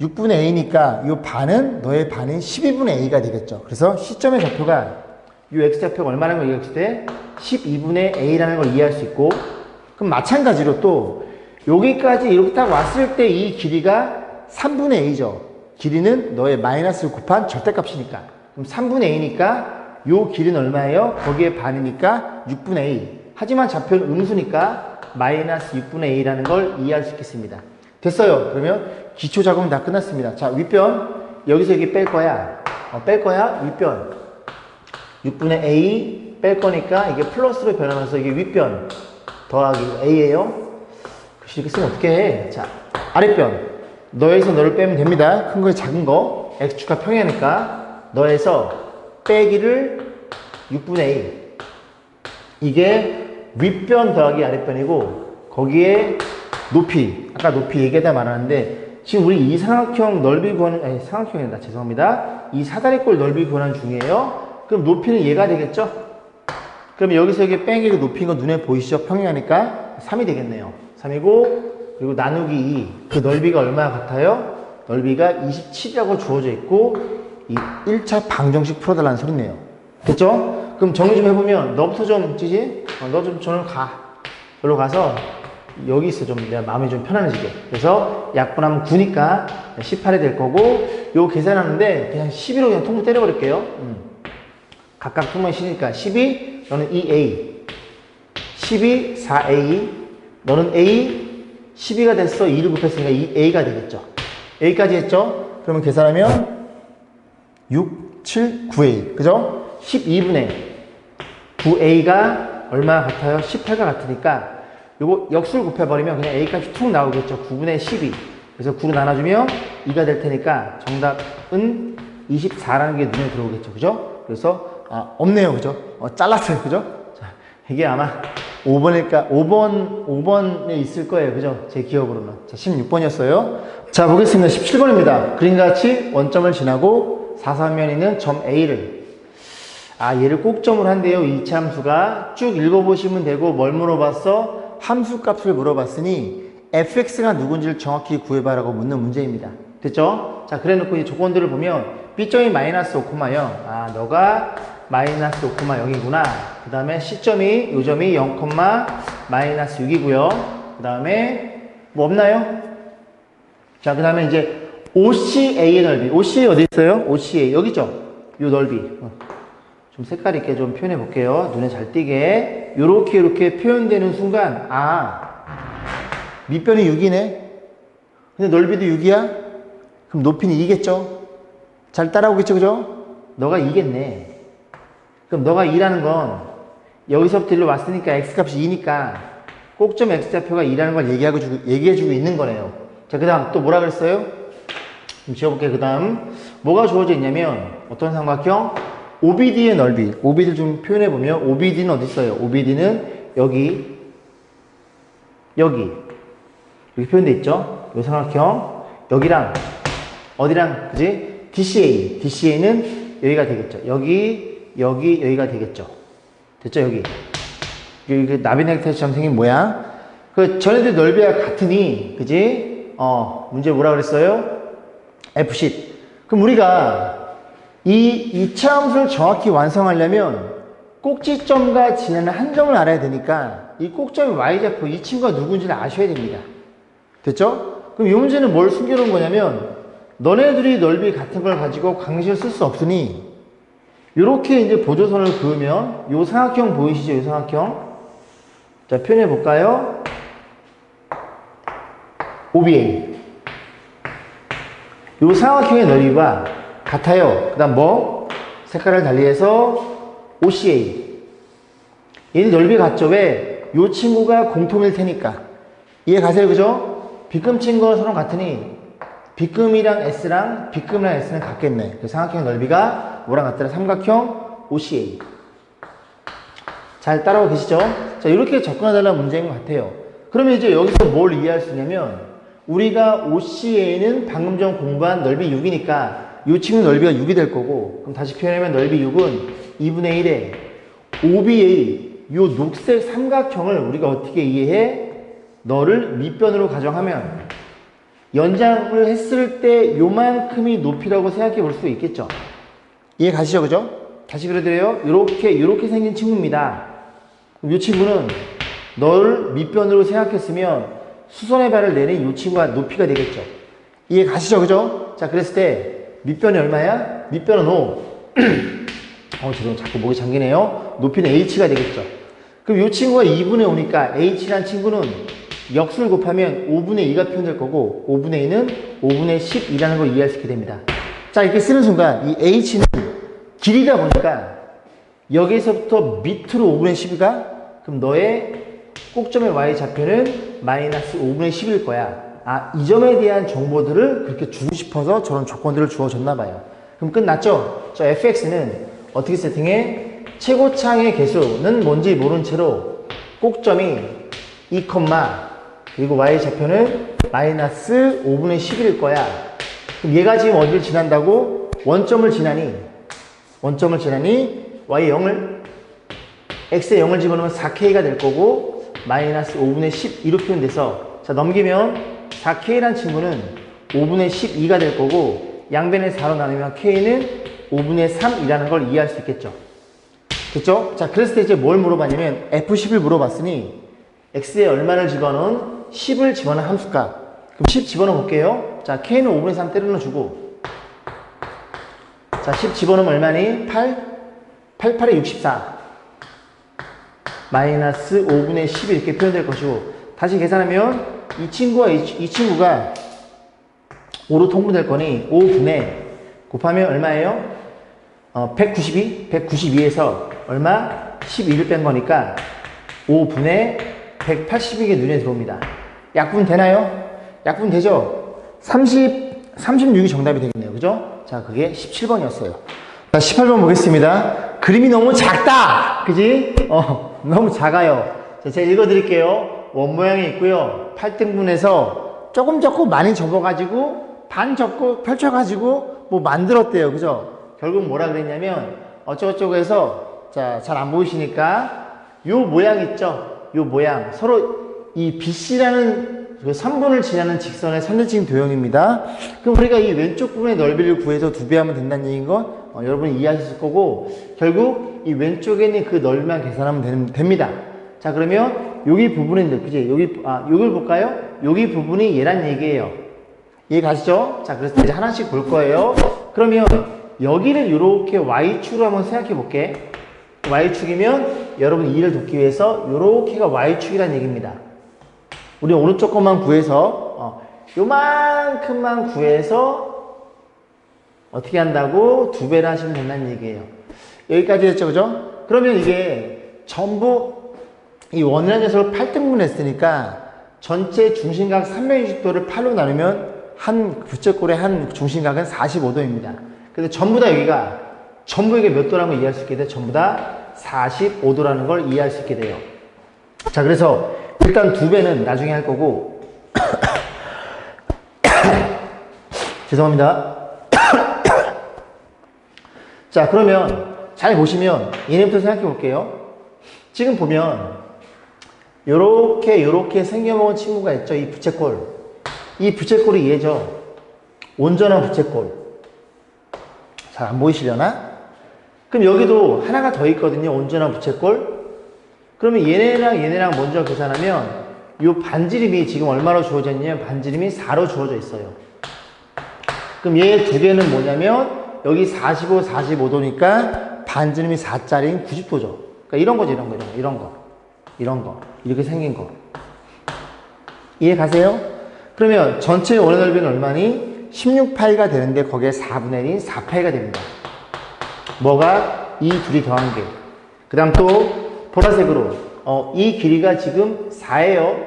6분의 a니까 요 반은, 너의 반은 12분의 a가 되겠죠. 그래서 C점의 좌표가 요 x좌표가 얼마라는 걸 이해했을 때 12분의 a라는 걸 이해할 수 있고, 그럼 마찬가지로 또 여기까지 이렇게 딱 왔을 때 이 길이가 3분의 a죠. 길이는 너의 마이너스를 곱한 절대값이니까. 그럼 3분의 a니까 요 길이는 얼마예요? 거기에 반이니까 6분의 a. 하지만 좌표는 음수니까 마이너스 6분의 a라는 걸 이해할 수 있겠습니다. 됐어요. 그러면 기초 작업은 다 끝났습니다. 자, 윗변 여기서 여기 뺄 거야. 윗변 6분의 a 뺄 거니까 이게 플러스로 변하면서 이게 윗변 더하기 a예요. 글씨 이렇게 쓰면 어떻게 해? 자, 아랫변 너에서 너를 빼면 됩니다. 큰 거에 작은 거 x축과 평행하니까 너에서 빼기를 6분의 a, 이게 윗변 더하기 아랫변이고 거기에 높이, 아까 높이 얘기하다 말하는데 지금 우리 이 삼각형 넓이 구하는, 삼각형이다, 죄송합니다. 이 사다리꼴 넓이 구하는 중이에요. 그럼 높이는 얘가 되겠죠? 그럼 여기서 여기 빼기 높이인 거 눈에 보이시죠? 평행하니까 3이 되겠네요. 3이고 그리고 나누기 2, 그 넓이가 얼마 같아요? 넓이가 27이라고 주어져 있고 이 1차 방정식 풀어달라는 소리네요. 됐죠? 그럼 정리 좀 해보면 너부터 좀 찌지? 너 좀 저는 가. 저로 가서 여기 있어. 좀 내가 마음이 좀 편안해지게. 그래서 약분하면 9니까 18이 될 거고 요거 계산하는데 그냥 12로 그냥 통보 때려버릴게요. 각각 통보이 싫으니까 12, 너는 2a 12, 4a 너는 a 12가 됐어. 2를 곱했으니까 2a가 되겠죠. a까지 했죠? 그러면 계산하면 6, 7, 9a. 그죠? 12분의 9a가 얼마 같아요? 18과 같으니까 요거 역수를 곱해버리면 그냥 a 값이 툭 나오겠죠. 9분의 12. 그래서 9로 나눠주면 2가 될 테니까 정답은 24라는 게 눈에 들어오겠죠. 그죠? 그래서 없네요. 그죠? 잘랐어요. 그죠? 자, 이게 아마 5번에 있을 거예요. 그죠? 제 기억으로는. 자, 16번이었어요. 자, 보겠습니다. 17번입니다. 그림같이 원점을 지나고 사사면에 있는 점 A를. 얘를 꼭점으로 한대요. 이차 함수가. 쭉 읽어보시면 되고, 뭘 물어봤어? 함수 값을 물어봤으니, fx가 누군지를 정확히 구해봐라고 묻는 문제입니다. 됐죠? 자, 그래 놓고 이 조건들을 보면, B점이 마이너스 5,0. 너가 마이너스 5,0이구나. 그 다음에 C점이, 요 점이 0, 마이너스 6이고요. 그 다음에 뭐 없나요? 자, 그 다음에 이제 OCA의 넓이. OCA 어디 있어요? OCA 여기죠? 요 넓이. 좀 색깔 있게 좀 표현해 볼게요. 눈에 잘 띄게. 요렇게 표현되는 순간 밑변이 6이네. 근데 넓이도 6이야? 그럼 높이는 2겠죠? 잘 따라오겠죠? 그죠? 너가 2겠네. 그럼 너가 2라는 건 여기서부터 일로 왔으니까 x값이 2니까 꼭점 x좌표가 2라는 걸 얘기해주고 있는 거네요. 자, 그 다음 또 뭐라 그랬어요? 좀 지워볼게요. 그 다음 뭐가 주어져 있냐면 어떤 삼각형? OBD의 넓이, OBD를 좀 표현해보면 OBD는 어디 있어요? OBD는 여기 이렇게 표현되어 있죠? 요 삼각형 여기랑 어디랑 그지? DCA는 여기가 되겠죠. 여기가 되겠죠. 됐죠? 여기 나비넥타이처럼 생긴 모양. 그 전애들 넓이가 같으니 그지? 문제 뭐라 그랬어요? Fc. 그럼 우리가 이 차함수를 정확히 완성하려면 꼭지점과 지나는 한 점을 알아야 되니까 이 꼭점이 y좌표 이 친구가 누군지를 아셔야 됩니다. 됐죠? 그럼 이 문제는 뭘 숨겨놓은 거냐면 너네들이 넓이 같은 걸 가지고 강식을 쓸 수 없으니 이렇게 이제 보조선을 그으면 이 삼각형 보이시죠? 이 삼각형. 자, 표현해 볼까요? OBA. 이 삼각형의 넓이가 같아요. 그 다음 뭐? 색깔을 달리해서 OCA. 얘는 넓이 같죠? 왜? 이 친구가 공통일 테니까. 이해 가세요? 그죠? B금 친구는 서로 같으니 B금이랑 S랑 B금이랑 S는 같겠네. 그 삼각형 넓이가 뭐랑 같더라? 삼각형 OCA. 잘 따라오고 계시죠? 자, 이렇게 접근해달라는 문제인 것 같아요. 그러면 이제 여기서 뭘 이해할 수 있냐면 우리가 OCA는 방금 전 공부한 넓이 6이니까 이 친구 넓이가 6이 될 거고, 그럼 다시 표현하면 넓이 6은 2분의 1에 OBA 이 녹색 삼각형을 우리가 어떻게 이해해? 너를 밑변으로 가정하면 연장을 했을 때 요만큼이 높이라고 생각해 볼 수 있겠죠. 이해 가시죠? 그죠? 다시 그려드려요. 요렇게 생긴 친구입니다. 이 친구는 너를 밑변으로 생각했으면 수선의 발을 내는 이 친구가 높이가 되겠죠. 이해 가시죠? 그죠? 자, 그랬을 때 밑변이 얼마야? 밑변은 5. 지금 자꾸 목이 잠기네요. 높이는 h가 되겠죠. 그럼 이 친구가 2분의 5니까 h란 친구는 역수를 곱하면 5분의 2가 표현될 거고 5분의 2는 5분의 12라는 걸 이해할 수 있게 됩니다. 자, 이렇게 쓰는 순간 이 h는 길이다 보니까 여기서부터 밑으로 5분의 12가 그럼 너의 꼭점의 y좌표는 마이너스 5분의 10일 거야. 이 점에 대한 정보들을 그렇게 주고 싶어서 저런 조건들을 주어줬나 봐요. 그럼 끝났죠? 저 fx는 어떻게 세팅해? 최고차의 개수는 뭔지 모른 채로 꼭점이 2, 그리고 y좌표는 마이너스 5분의 10일 거야. 그럼 얘가 지금 어디를 지난다고? 원점을 지나니 y에 0을 x에 0을 집어넣으면 4k가 될 거고 마이너스 5분의 12로 표현돼서 자 넘기면 4k란 친구는 5분의 12가 될 거고 양변을 4로 나누면 k는 5분의 3이라는 걸 이해할 수 있겠죠. 됐죠? 자, 그랬을 때 이제 뭘 물어봤냐면 F10을 물어봤으니 x에 얼마를 집어넣은 10을 집어넣은 함수값. 그럼 10 집어넣어 볼게요. 자, k는 5분의 3 때려 넣어주고 자, 10 집어넣으면 얼마니? 88에 64 마이너스 5분의 10이 이렇게 표현될 것이고 다시 계산하면 이 친구가 5로 통분될 거니 5분의 곱하면 얼마예요? 192에서 얼마? 12를 뺀 거니까 5분의 182개 눈에 들어옵니다. 약분 되나요? 약분 되죠? 36이 정답이 되겠네요. 그죠? 자, 그게 17번이었어요. 자, 18번 보겠습니다. 그림이 너무 작다! 그지? 너무 작아요. 자, 제가 읽어드릴게요. 원 모양이 있고요. 8등분해서 조금 많이 접어가지고 반 접고 펼쳐가지고 뭐 만들었대요. 그죠? 결국 뭐라 그랬냐면 어쩌고저쩌고 해서 자, 잘 안 보이시니까 요 모양 있죠? 요 모양 서로 이 BC라는 그 3분을 지나는 직선의 선대칭 도형입니다. 그럼 우리가 이 왼쪽 부분의 넓이를 구해서 2배 하면 된다는 얘기인 건 여러분이 이해하실 거고 결국 이 왼쪽에 있는 그 넓이만 계산하면 됩니다. 자, 그러면 여기 부분인데 그지? 여기를 볼까요? 여기 부분이 얘란 얘기예요. 이해 가시죠? 자, 그래서 이제 하나씩 볼 거예요. 그러면 여기를 이렇게 y축으로 한번 생각해 볼게. y축이면 여러분 이해를 돕기 위해서 이렇게가 y축이란 얘기입니다. 우리 오른쪽 것만 구해서 요만큼만 구해서 어떻게 한다고? 2배를 하시면 된다는 얘기예요. 여기까지 했죠, 그죠? 그러면 이게 전부 이 원이라는 녀석을 8등분 했으니까 전체 중심각 360도를 8로 나누면 한 부채꼴의 한 중심각은 45도입니다. 근데 전부 다 여기가 전부 이게 몇 도라는 걸 이해할 수 있게 돼? 전부 다 45도라는 걸 이해할 수 있게 돼요. 자, 그래서 일단 2배는 나중에 할 거고 죄송합니다. 자, 그러면 잘 보시면 얘네부터 생각해 볼게요. 지금 보면 요렇게 생겨먹은 친구가 있죠. 이 부채꼴. 이 부채꼴이 얘죠. 온전한 부채꼴. 잘 안 보이시려나? 그럼 여기도 하나가 더 있거든요. 온전한 부채꼴. 그러면 얘네랑 먼저 계산하면 요 반지름이 지금 얼마로 주어져 있냐면 반지름이 4로 주어져 있어요. 그럼 얘 2개는 뭐냐면 여기 45, 45도니까 반지름이 4짜리인 90도죠. 그러니까 이런 거죠, 이런 거. 이렇게 생긴 거. 이해 가세요? 그러면 전체 원의 넓이는 얼마니? 16파이가 되는데 거기에 4분의 1인 4파이가 됩니다. 뭐가? 이 둘이 더한 게. 그 다음 또 보라색으로 이 길이가 지금 4예요.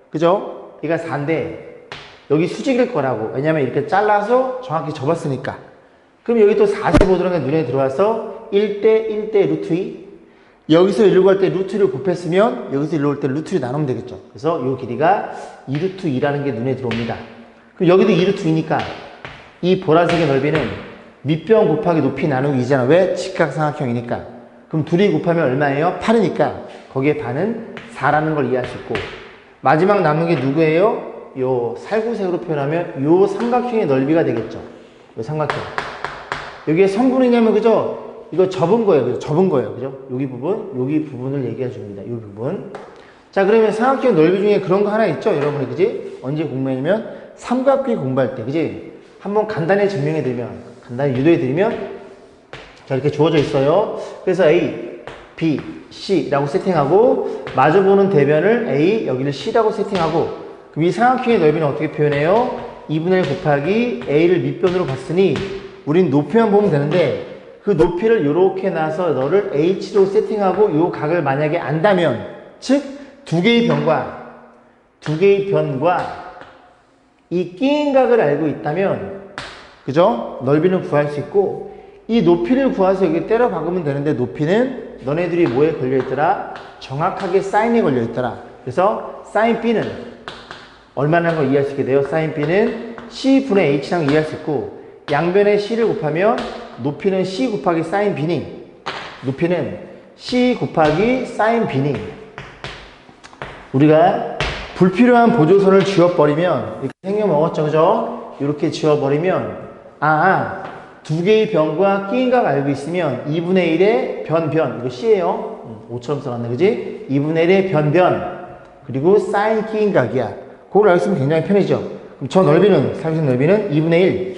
그죠? 얘가 4인데 여기 수직일 거라고. 왜냐면 이렇게 잘라서 정확히 접었으니까. 그럼 여기 또 45도라는 게 눈에 들어와서 1대 루트 2. 여기서 이리로 갈 때 루트를 곱했으면 여기서 이리로 올 때 루트를 나누면 되겠죠. 그래서 이 길이가 2루트 2라는 게 눈에 들어옵니다. 그럼 여기도 2루트 2니까 이 보라색의 넓이는 밑변 곱하기 높이 나누기 2잖아. 왜? 직각삼각형이니까. 그럼 둘이 곱하면 얼마예요? 8이니까 거기에 반은 4라는 걸 이해할 수 있고, 마지막 남은 게 누구예요? 요 살구색으로 표현하면 요 삼각형의 넓이가 되겠죠. 요 삼각형. 여기에 성분이냐면 그죠? 이거 접은 거예요. 그죠? 접은 거예요. 그죠? 여기 부분을 얘기해 줍니다. 이 부분. 자, 그러면 삼각형 넓이 중에 그런 거 하나 있죠? 여러분이, 그지? 언제 공부했냐면 삼각형 공부할 때, 그지? 한번 간단히 증명해 드리면, 간단히 유도해 드리면, 자, 이렇게 주어져 있어요. 그래서 A, B, C라고 세팅하고, 마주보는 대변을 A, 여기를 C라고 세팅하고, 그럼 이 삼각형의 넓이는 어떻게 표현해요? 2분의 1 곱하기 A를 밑변으로 봤으니, 우린 높이만 보면 되는데, 그 높이를 이렇게 놔서 너를 H로 세팅하고 이 각을 만약에 안다면, 즉 두 개의 변과 이 끼인 각을 알고 있다면, 그죠? 넓이는 구할 수 있고, 이 높이를 구해서 여기 때려 박으면 되는데, 높이는 너네들이 뭐에 걸려있더라? 정확하게 사인에 걸려있더라. 그래서 사인 B는 얼마나 걸 이해할 수 있게 돼요? 사인 B는 C분의 H랑 이해할 수 있고, 양변에 C를 곱하면 높이는 C 곱하기 사인 B니, 높이는 C 곱하기 사인 B니, 우리가 불필요한 보조선을 지워버리면 이렇게 생겨먹었죠, 그죠? 이렇게 지워버리면 두 개의 변과 끼인각 알고 있으면 2분의 1의 변, 이거 C예요. 5처럼 써놨네, 그지? 2분의 1의 변, 그리고 사인 끼인각이야. 그걸 알고 있으면 굉장히 편해져. 그럼 저 넓이는, 삼각형 넓이는 2분의 1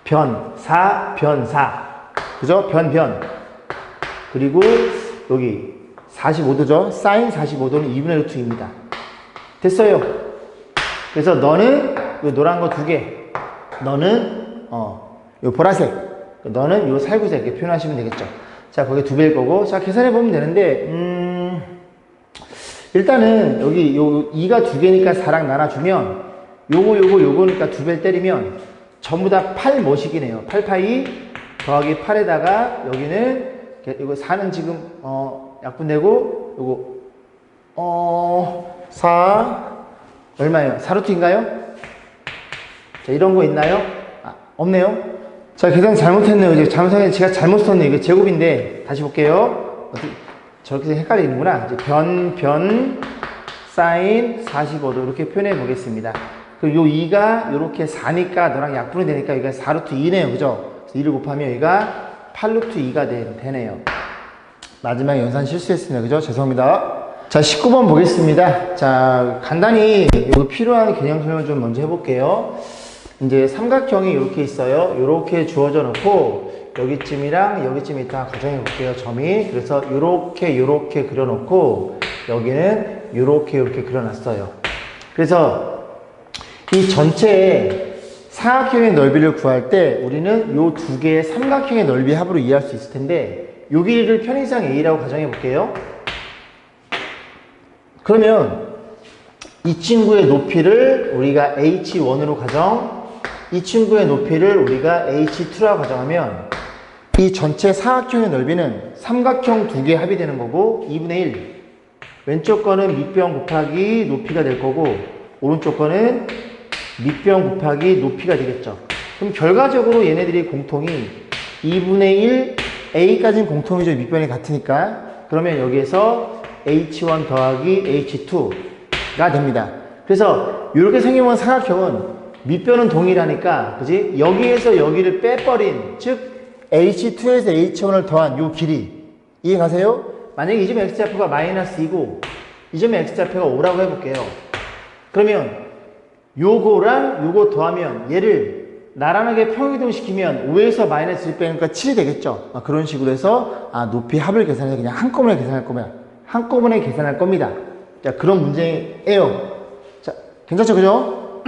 변 4, 그죠? 변. 그리고 여기 45도죠? 사인 45도는 2분의 루트 2입니다. 됐어요. 그래서 너는 요 노란 거 2개, 너는 요 보라색, 너는 요 살구색 이렇게 표현하시면 되겠죠. 자, 거기 2배일 거고, 자, 계산해 보면 되는데, 일단은 여기 요 2가 2개니까 4랑 나눠주면 요거니까 2배를 때리면 전부 다 8 뭐식이네요. 8파이 더하기 8에다가 여기는 이거 4는 지금 약분되고 요거 4 얼마예요? 4루트인가요? 자, 이런 거 있나요? 없네요. 자, 계산 잘못했네요. 이제 제가 잘못 썼네요. 이거 제곱인데 다시 볼게요. 저렇게 헷갈리는구나. 이제 변 사인 45도 이렇게 표현해 보겠습니다. 그리고 요 2가 요렇게 4니까 너랑 약분이 되니까 여기가 4루트 2네요. 그죠? 그래서 2를 곱하면 여기가 8루트 2가 되네요. 마지막에 연산 실수했습니다. 그죠? 죄송합니다. 자, 19번 보겠습니다. 자, 간단히 여기 필요한 개념 설명 좀 먼저 해볼게요. 이제 삼각형이 이렇게 있어요. 이렇게 주어져 놓고 여기쯤이랑 여기쯤 있다 가정해 볼게요. 점이. 그래서 요렇게 그려놓고 여기는 요렇게 그려놨어요. 그래서 이 전체의 사각형의 넓이를 구할 때 우리는 요 두 개의 삼각형의 넓이 합으로 이해할 수 있을 텐데, 요 길이를 편의상 A라고 가정해 볼게요. 그러면 이 친구의 높이를 우리가 H1으로 가정, 이 친구의 높이를 우리가 H2라고 가정하면 이 전체 사각형의 넓이는 삼각형 두 개 합이 되는 거고 2분의 1. 왼쪽 거는 밑변 곱하기 높이가 될 거고 오른쪽 거는 밑변 곱하기 높이가 되겠죠. 그럼 결과적으로 얘네들이 공통이 2분의 1 a까지는 공통이죠. 밑변이 같으니까. 그러면 여기에서 h1 더하기 h2가 됩니다. 그래서 이렇게 생기면 사각형은 밑변은 동일하니까, 그지? 여기에서 여기를 빼버린, 즉 h2에서 h1을 더한 요 길이 이해 가세요? 만약에 이 점의 x좌표가 마이너스 2고 이 점의 x좌표가 5라고 해볼게요. 그러면 요거랑 요거 더하면 얘를 나란하게 평이동시키면 5에서 마이너스 1 빼니까 7이 되겠죠. 그런 식으로 해서 높이 합을 계산해서 그냥 한꺼번에 계산할 거면 한꺼번에 계산할 겁니다. 자, 그런 문제예요. 자, 괜찮죠? 그죠?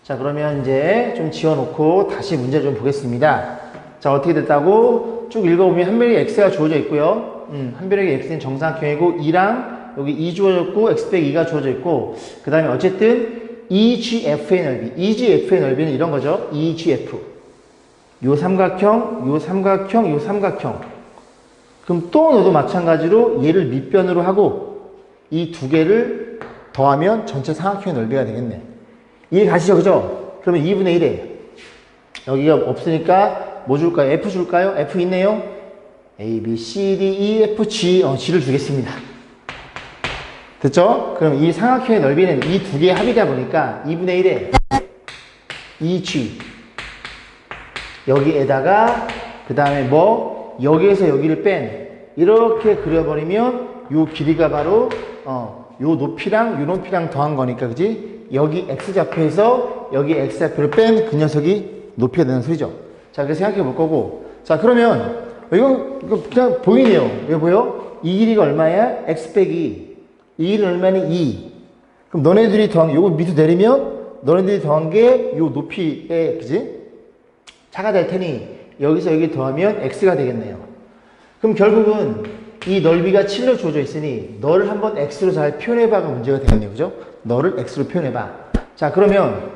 자, 그러면 이제 좀 지워놓고 다시 문제 좀 보겠습니다. 자, 어떻게 됐다고 쭉 읽어보면 한 변에 x가 주어져 있고요. 한 변에 x는 정사각형이고 2랑 여기 2 주어졌고 x 빼기 2가 주어져 있고 그 다음에 어쨌든 EGF의 넓이, EGF의 넓이는 이런 거죠. EGF. 요 삼각형, 요 삼각형, 요 삼각형. 그럼 또 너도 마찬가지로 얘를 밑변으로 하고 이 두 개를 더하면 전체 삼각형의 넓이가 되겠네. 이해 가시죠? 그죠? 그러면 2분의 1에 여기가 없으니까 뭐 줄까요? F 줄까요? F 있네요? A, B, C, D, E, F, G. G를 주겠습니다. 됐죠? 그럼 이 삼각형의 넓이는 이 두 개의 합이다 보니까 2분의 1에 EG 여기에다가 그 다음에 뭐 여기에서 여기를 뺀 이렇게 그려버리면 요 길이가 바로 요 높이랑 요 높이랑 더한 거니까 그지? 여기 x좌표에서 여기 x좌표를 뺀 그 녀석이 높이가 되는 소리죠. 자, 그래서 생각해 볼 거고. 자, 그러면 이거 그냥 보이네요. 왜 보여? 이 길이가 얼마야? x 빼기 이 길이는 얼마니? 2. 그럼 너네들이 더한 게, 요거 밑으로 내리면 너네들이 더한 게 요 높이에, 그지? 차가 될 테니 여기서 여기 더하면 x가 되겠네요. 그럼 결국은 이 넓이가 7로 주어져 있으니 너를 한번 x로 잘 표현해봐가 문제가 되겠네요. 그죠? 너를 x로 표현해봐. 자, 그러면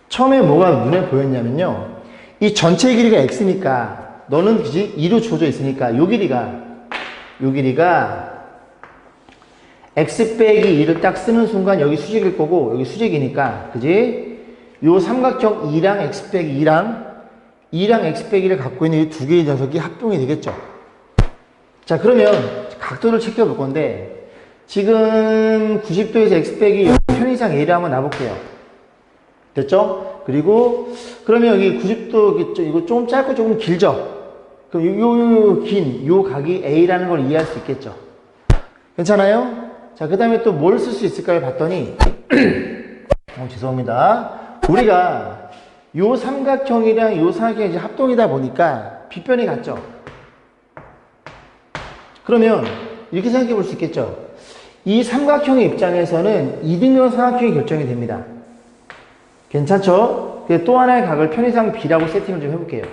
처음에 뭐가 눈에 보였냐면요. 이 전체 길이가 x니까 너는 그지? 2로 주어져 있으니까 요 길이가 x 빼기 2를 딱 쓰는 순간 여기 수직일 거고 여기 수직이니까 그지? 요 삼각형 2랑 x 빼기 2랑 x 빼기를 갖고 있는 이 두 개의 녀석이 합동이 되겠죠. 자, 그러면 각도를 체크해 볼 건데 지금 90도에서 x 빼기 편의상 A를 한번 놔볼게요. 됐죠? 그리고 그러면 여기 90도 이거 조금 짧고 조금 길죠? 그럼 요 각이 A라는 걸 이해할 수 있겠죠? 괜찮아요? 자, 그 다음에 또 뭘 쓸 수 있을까요? 봤더니 죄송합니다. 우리가 요 삼각형이랑 요 삼각형이 이제 합동이다 보니까 빗변이 같죠? 그러면 이렇게 생각해 볼 수 있겠죠? 이 삼각형의 입장에서는 이등변 삼각형이 결정이 됩니다. 괜찮죠? 또 하나의 각을 편의상 B라고 세팅을 좀 해볼게요.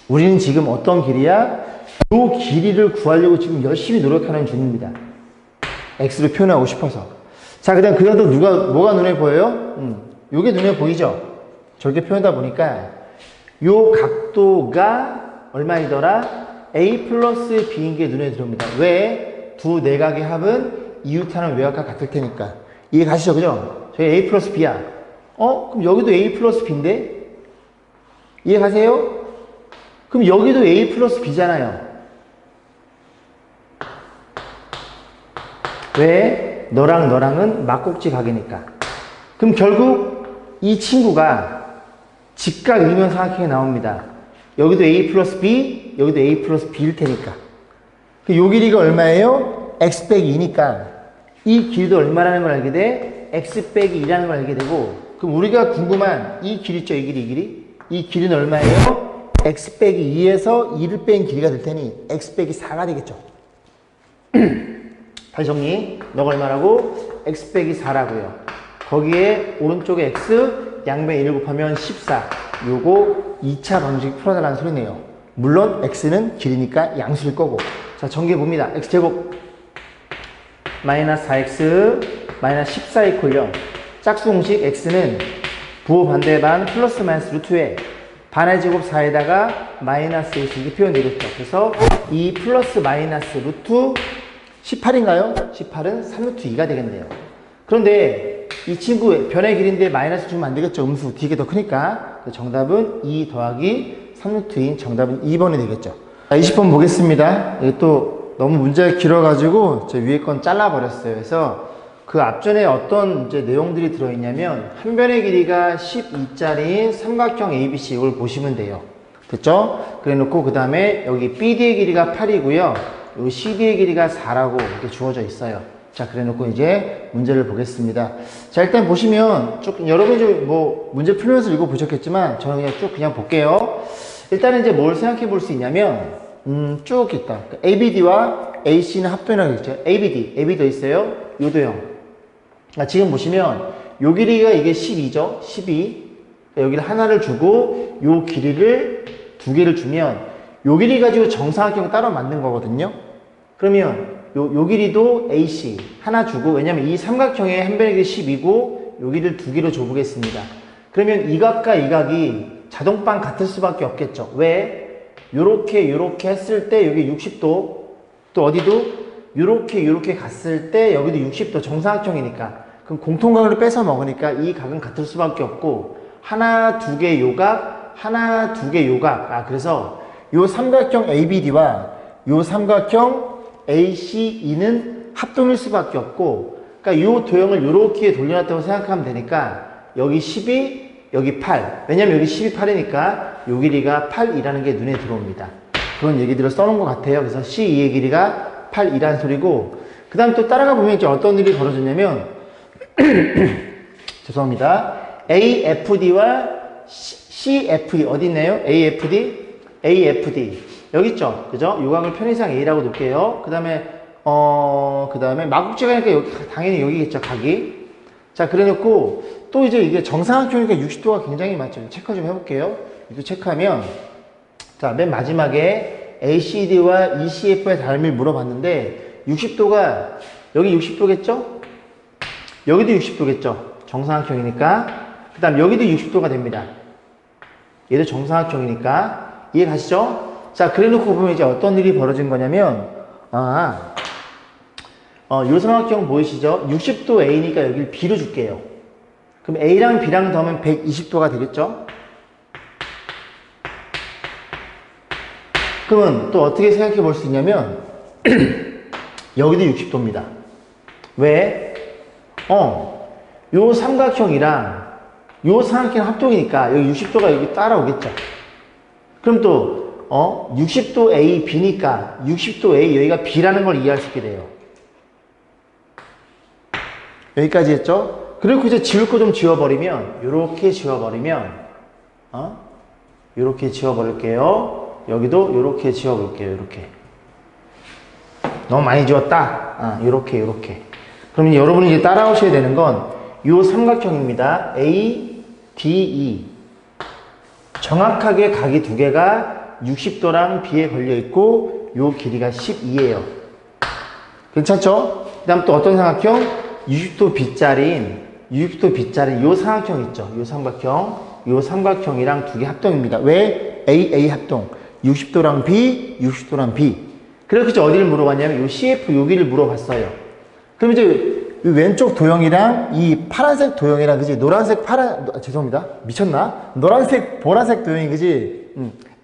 우리는 지금 어떤 길이야? 요 길이를 구하려고 지금 열심히 노력하는 중입니다. X로 표현하고 싶어서. 자, 그 다음 그래도 뭐가 눈에 보여요? 요게 눈에 보이죠? 저렇게 표현하다 보니까 요 각도가 얼마이더라? A 플러스 B인 게 눈에 들어옵니다. 왜? 두 내각의 합은 이웃하는 외곽과 같을 테니까. 이해 가시죠? 그죠? 저희 A 플러스 B야. 그럼 여기도 A 플러스 B인데? 이해 가세요? 그럼 여기도 A 플러스 B잖아요. 왜? 너랑 너랑은 막꼭지 각이니까. 그럼 결국 이 친구가 직각 이면 삼각형이 나옵니다. 여기도 A 플러스 B, 여기도 A 플러스 B일 테니까. 요 길이가 얼마예요? X 빼기 2니까 이 길이도 얼마라는 걸 알게 돼? X 빼기 2라는 걸 알게 되고, 그럼 우리가 궁금한 이 길이 있죠? 이 길이. 이 길이는 얼마예요? X 빼기 2에서 2를 뺀 길이가 될 테니 X 빼기 4가 되겠죠. 다시 정리. 너가 얼마라고? X 빼기 4라고요. 거기에 오른쪽에 X, 양변에 1을 곱하면 14. 요거 2차 방정식 풀어달라는 소리네요. 물론 X는 길이니까 양수일 거고. 자, 전개 봅니다. X제곱 마이너스 4X 마이너스 14 이퀄 0. 짝수 공식 X는 부호 반대 반 플러스 마이너스 루트에 반의 제곱 4에다가 마이너스 1 이렇게 표현되겠죠. 그래서 이 플러스 마이너스 루트 18인가요? 18은 3루트 2가 되겠네요. 그런데 이 친구 변의 길이인데 마이너스 주면 안 되겠죠. 음수 뒤에 더 크니까. 정답은 2 더하기 3루트 2인 정답은 2번이 되겠죠. 자, 20번 보겠습니다. 이게 또 너무 문제가 길어가지고 저 위에 건 잘라버렸어요. 그래서 그 앞전에 어떤 이제 내용들이 들어있냐면 한 변의 길이가 12짜리인 삼각형 ABC 이걸 보시면 돼요. 됐죠? 그래 놓고 그 다음에 여기 BD의 길이가 8이고요. 요 CD의 길이가 4라고 이렇게 주어져 있어요. 자, 그래 놓고 이제 문제를 보겠습니다. 자, 일단 보시면 쭉 여러분이 좀 뭐 문제 풀면서 읽어보셨겠지만 저는 그냥 쭉 그냥 볼게요. 일단은 이제 뭘 생각해 볼 수 있냐면 쭉 있다. ABD와 AC는 합도형이라고 했죠. ABD 있어요. 요 도형. 지금 보시면 요 길이가 이게 12죠. 12. 여기를 하나를 주고 요 길이를 두 개를 주면 요 길이 가지고 정사각형 따로 만든 거거든요. 그러면 요 길이도 AC 하나 주고, 왜냐면 이 삼각형의 한 변의 길이 10이고 여기를 두 개로 줘보겠습니다. 그러면 이 각과 이 각이 자동방 같을 수밖에 없겠죠. 왜? 요렇게 했을 때 여기 60도, 또 어디도 요렇게 갔을 때 여기도 60도 정사각형이니까, 그럼 공통각을 뺏어 먹으니까 이 각은 같을 수밖에 없고, 하나 두 개 요각, 하나 두 개 요각. 그래서 요 삼각형 ABD와 요 삼각형 ACE는 합동일 수밖에 없고, 그러니까 요 도형을 요렇게 돌려놨다고 생각하면 되니까 여기 12, 여기 8. 왜냐면 여기 12, 8이니까 요 길이가 8이라는 게 눈에 들어옵니다. 그런 얘기들을 써놓은 것 같아요. 그래서 C2의 길이가 8이라는 소리고, 그 다음 또 따라가 보면 이제 어떤 일이 벌어졌냐면 죄송합니다. AFD와 CFD 어디 있나요? AFD 여기 있죠, 그죠? 요각을 편의상 A라고 놓을게요. 그 다음에 마국지가니까 여기 당연히 여기겠죠, 각이. 자, 그래놓고 또 이제 이게 정사각형이니까 60도가 굉장히 많죠. 체크 좀 해볼게요. 이거 체크하면, 자, 맨 마지막에 ACD와 ECF의 다름을 물어봤는데 60도가 여기 60도겠죠? 여기도 60도겠죠? 정사각형이니까. 그 다음 여기도 60도가 됩니다. 얘도 정사각형이니까. 이해 가시죠? 자, 그래 놓고 보면 이제 어떤 일이 벌어진 거냐면, 요 삼각형 보이시죠? 60도 A니까 여기를 B로 줄게요. 그럼 A랑 B랑 더하면 120도가 되겠죠? 그러면 또 어떻게 생각해 볼 수 있냐면, 여기도 60도입니다. 왜? 요 삼각형이랑 요 삼각형 합동이니까 여기 60도가 여기 따라오겠죠? 그럼 또 60도 A, B니까 60도 A, 여기가 B라는 걸 이해할 수 있게 돼요. 여기까지 했죠? 그리고 이제 지울 거 좀 지워버리면, 요렇게 지워버리면, 요렇게 지워버릴게요. 여기도 요렇게 지워볼게요. 요렇게. 너무 많이 지웠다? 요렇게. 그러면 여러분이 이제 따라오셔야 되는 건 요 삼각형입니다. A, D, E. 정확하게 각이 두 개가 60도랑 B에 걸려있고 요 길이가 12예요. 괜찮죠? 그 다음 또 어떤 삼각형? 60도 B짜리인 요 삼각형 있죠? 요 삼각형이랑 두 개 합동입니다. 왜? A 합동. 60도랑 B. 그래서 어디를 물어봤냐면 요 CF 여기를 물어봤어요. 그럼 이제 이 왼쪽 도형이랑 이 파란색 도형이랑, 그지? 죄송합니다. 미쳤나? 노란색, 보라색 도형이, 그지?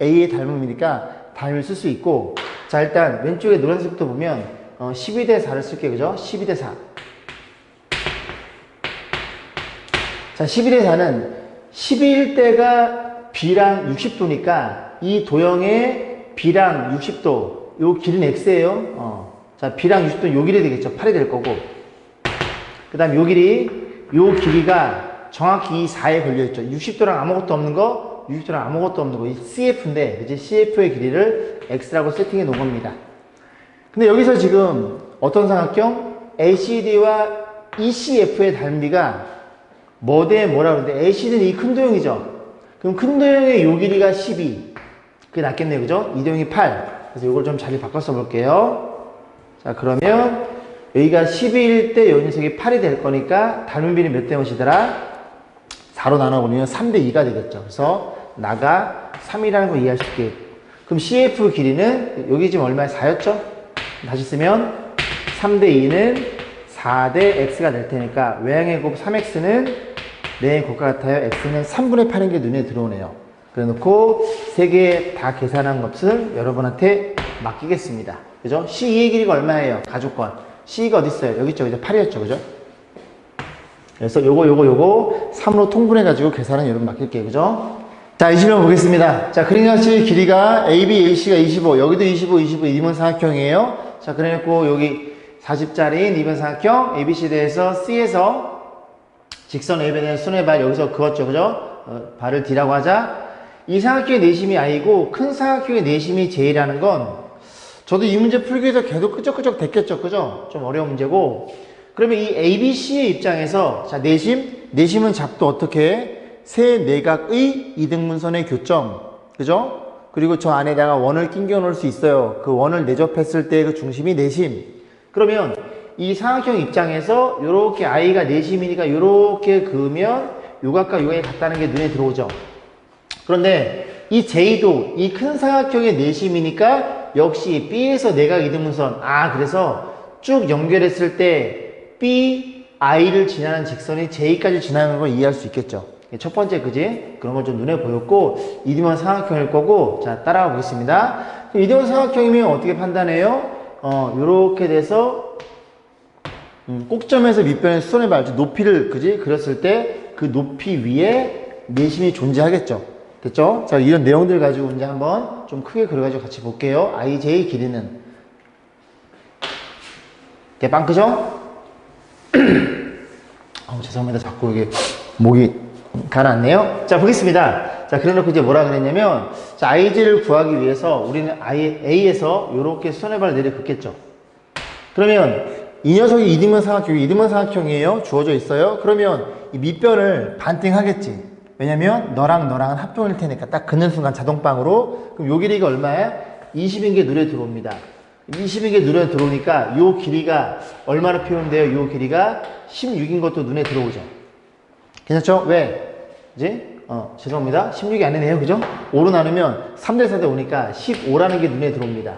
A의 닮음이니까 닮을 쓸 수 있고, 자, 일단 왼쪽에 노란색부터 보면 12대 4를 쓸게요. 그죠? 12대 4. 자, 12대 4는 11대가 B랑 60도니까 이 도형의 B랑 60도, 요 길이는 X예요. 자, B랑 60도 요 길이 되겠죠. 8이 될 거고. 그 다음 요 길이가 정확히 이 4에 걸려있죠. 60도랑 아무것도 없는 거, 이 CF인데, 그치? CF의 길이를 X라고 세팅해 놓은 겁니다. 근데 여기서 지금 어떤 삼각형? ACD와 ECF의 닮비가 뭐 대 뭐라 그러는데, ACD는 이 큰 도형이죠. 그럼 큰 도형의 요 길이가 12. 그게 낫겠네요. 그죠? 이 도형이 8. 그래서 이걸 좀 자리 바꿔 써볼게요. 자, 그러면 여기가 12일 때 요 녀석이 8이 될 거니까 닮은 비는 몇 대 몇이더라? 4로 나눠보면 3대 2가 되겠죠. 그래서 나가 3이라는 걸 이해할 수 있게. 그럼 CF 길이는 여기 지금 얼마에 4였죠? 다시 쓰면 3대 2는 4대 x가 될 테니까 외항의 곱 3x는 내의 곱과 같아요. x는 3분의 8인 게 눈에 들어오네요. 그래 놓고 세 개 다 계산한 값은 여러분한테 맡기겠습니다. 그죠? C2의 길이가 얼마예요? 가족권. C가 어디 있어요? 여기 있죠. 이제 8이었죠. 그죠? 그래서 요거 3으로 통분해가지고 계산은 여러분 맡길게요. 그죠? 자, 20번 보겠습니다. 자, 그림같이 길이가 AB, AC가 25, 여기도 25, 25, 2번 삼각형이에요. 자, 그래놓고 여기 40짜리인 2번 삼각형, ABC대에서 C에서 직선 A에 대한 순의 발 여기서 그었죠. 그죠? 발을 D라고 하자. 이 삼각형의 내심이 I고 큰 삼각형의 내심이 J라는 건 저도 이 문제 풀기 위해서 계속 끄적끄적 됐겠죠. 그죠? 좀 어려운 문제고. 그러면 이 ABC의 입장에서 자, 내심은 작도 어떻게 세 내각의 이등분선의 교점. 그죠? 그리고 저 안에다가 원을 끼겨 놓을 수 있어요. 그 원을 내접했을 때 그 중심이 내심. 그러면 이 삼각형 입장에서 요렇게 I가 내심이니까 요렇게 그으면 요각과 요각이 같다는 게 눈에 들어오죠. 그런데 이 J도 이 큰 삼각형의 내심이니까 역시 B에서 내각 이등분선. 그래서 쭉 연결했을 때 B, I를 지나는 직선이 J까지 지나는 걸 이해할 수 있겠죠. 첫 번째, 그지? 그런 건 좀 눈에 보였고, 이등분 삼각형일 거고, 자, 따라가 보겠습니다. 이등분 삼각형이면 어떻게 판단해요? 요렇게 돼서, 꼭점에서 밑변의 수선의 발, 높이를, 그지? 그렸을 때 그 높이 위에 내심이 존재하겠죠. 됐죠? 자, 이런 내용들 가지고 이제 한번 좀 크게 그려가지고 같이 볼게요. IJ 길이는. 개빵, 그죠? 죄송합니다. 자꾸 이게 목이 가라앉네요. 자, 보겠습니다. 자, 그래 놓고 이제 뭐라 그랬냐면, 자, IJ를 구하기 위해서 우리는 A에서 요렇게 수선의 발을 내려 긋겠죠. 그러면 이 녀석이 이등분 삼각형이에요. 주어져 있어요. 그러면 이 밑변을 반띵하겠지. 왜냐면 너랑 너랑은 합동일 테니까 딱 긋는 순간 자동빵으로. 그럼 요 길이가 얼마야? 20인 게 눈에 들어옵니다. 20인 게 눈에 들어오니까 요 길이가 얼마나 표현돼요? 요 길이가 16인 것도 눈에 들어오죠. 괜찮죠? 왜? 이제 죄송합니다. 16이 아니네요. 그죠? 5로 나누면 3대 4대 5니까 15라는 게 눈에 들어옵니다.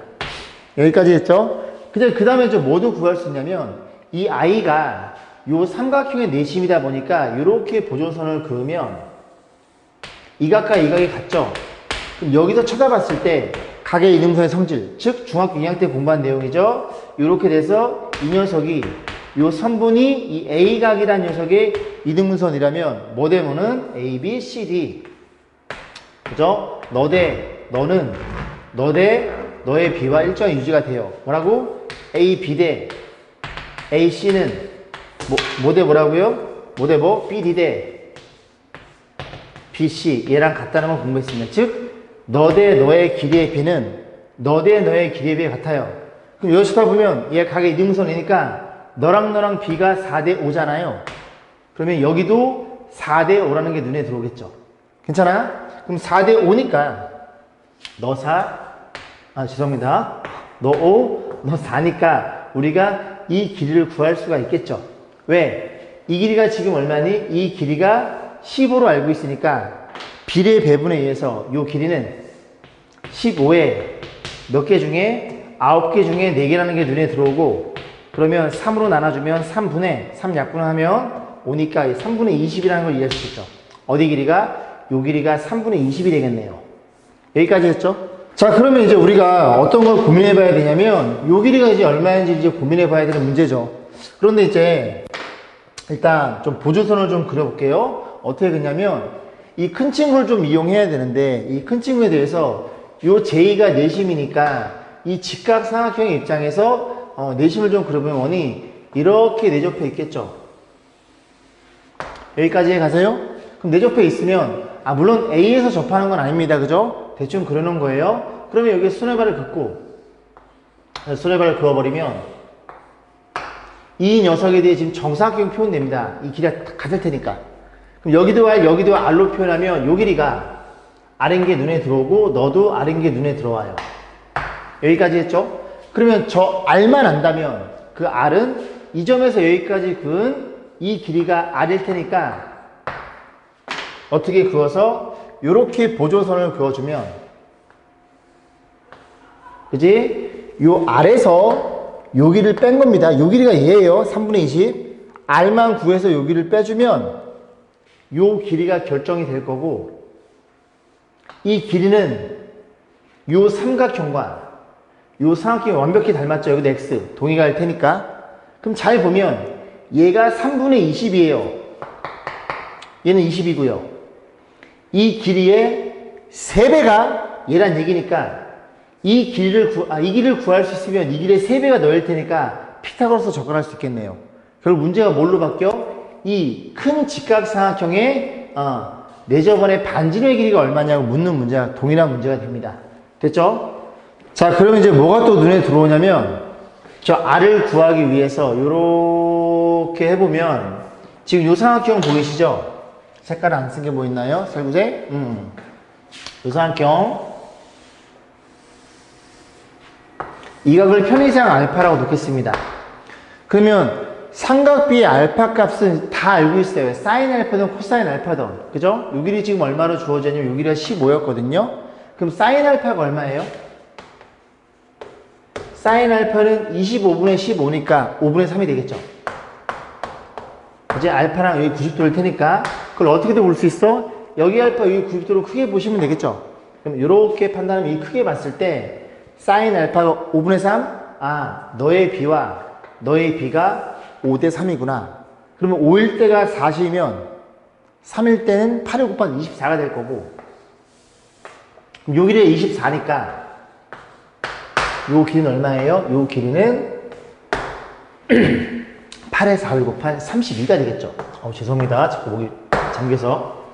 여기까지 했죠? 근데 그 다음에 좀 뭐도 구할 수 있냐면 이 I가 요 삼각형의 내심이다 보니까 요렇게 보조선을 그으면 이 각과 이 각이 같죠? 그럼 여기서 쳐다봤을 때 각의 이등분선의 성질, 즉 중학교 2학년 때 공부한 내용이죠. 요렇게 돼서 이 녀석이 요 선분이 이 A각이라는 녀석의 이등분선이라면 뭐 되면은 A, B, C, D. 그죠? 너는 너의 B와 일정한 유지가 돼요. 뭐라고? A, B 대 A, C는 뭐 대 뭐라고요? 뭐 대 뭐? B, D 대 B, C 얘랑 같다는 걸 공부했습니다. 즉 너 대 너의 길이의 B는 너 대 너의 길이의 B가 같아요. 그럼 여기 쳐다보면 얘 각의 이등분선이니까 너랑 B가 4대 5잖아요. 그러면 여기도 4대 5라는 게 눈에 들어오겠죠. 괜찮아요? 그럼 4대 5니까 너 4, 죄송합니다. 너 5, 너 4니까 우리가 이 길이를 구할 수가 있겠죠. 왜? 이 길이가 지금 얼마니? 이 길이가 15로 알고 있으니까 비례 배분에 의해서 이 길이는 15에 몇 개 중에 9개 중에 4개라는 게 눈에 들어오고 그러면 3으로 나눠주면 3분의 3 약분하면 5니까 3분의 20이라는 걸 이해할 수 있죠. 어디 길이가? 요 길이가 3분의 20이 되겠네요. 여기까지 했죠? 자, 그러면 이제 우리가 어떤 걸 고민해 봐야 되냐면 요 길이가 이제 얼마인지 이제 고민해 봐야 되는 문제죠. 그런데 이제 일단 좀 보조선을 좀 그려볼게요. 어떻게 그냐면 이 큰 친구를 좀 이용해야 되는데 이 큰 친구에 대해서 요 J가 내심이니까 이 직각 삼각형의 입장에서 내심을 좀 그려보면 원이 이렇게 내접해 있겠죠. 여기까지 가세요? 그럼 내접해 있으면 물론 A에서 접하는 건 아닙니다. 그죠? 대충 그려놓은 거예요. 그러면 여기에 수뇌발을 긋고 수뇌발을 그어버리면 이 녀석에 대해 지금 정사각형 표현됩니다. 이 길이가 같을 테니까. 그럼 여기도 R로 표현하면 요 길이가 R인 게 눈에 들어오고 너도 R인 게 눈에 들어와요. 여기까지 했죠? 그러면 저 R만 안다면 그 R은 이 점에서 여기까지 그은 이 길이가 R일 테니까 어떻게 그어서 요렇게 보조선을 그어주면, 그지? 요 아래서 여기를 뺀 겁니다. 요 길이가 얘예요. 3분의 20. R만 구해서 여기를 빼주면 요 길이가 결정이 될 거고, 이 길이는 요 삼각형과 요 삼각형이 완벽히 닮았죠. 여기도 X. 동의가 할 테니까. 그럼 잘 보면 얘가 3분의 20이에요. 얘는 20이고요. 이 길이의 3배가 얘란 얘기니까 이 길이를 구할 수 있으면 이 길의 3배가 넣을 테니까 피타고라스 접근할 수 있겠네요. 결국 문제가 뭘로 바뀌어? 이 큰 직각삼각형의 내 저번에 반지름의 길이가 얼마냐고 묻는 문제가 동일한 문제가 됩니다. 됐죠? 자, 그러면 이제 뭐가 또 눈에 들어오냐면 저 R을 구하기 위해서 요렇게 해보면 지금 요 삼각형 보이시죠? 색깔 안 쓴 게 뭐 있나요? 살구제? 요 삼각형 이 각을 편의상 알파라고 놓겠습니다. 그러면 삼각비의 알파 값은 다 알고 있어요. 사인 알파든 코사인 알파든. 그죠? 요 길이 지금 얼마로 주어졌냐면 요 길이가 15였거든요. 그럼 사인 알파가 얼마예요? 사인 알파는 25분의 15니까 5분의 3이 되겠죠. 이제 알파랑 여기 90도일 테니까 그걸 어떻게든 볼 수 있어? 여기 알파 여기 90도로 크게 보시면 되겠죠. 그럼 이렇게 판단하면 이 크게 봤을 때 사인 알파가 5분의 3? 아, 너의 b와 너의 b가 5대 3이구나. 그러면 5일 때가 40이면 3일 때는 8을 곱하기 24가 될 거고, 그럼 요 길이가 24니까 요 길이는 얼마예요? 요 길이는 8에 4를 곱한 32가 되겠죠. 죄송합니다. 자꾸 목이 잠겨서.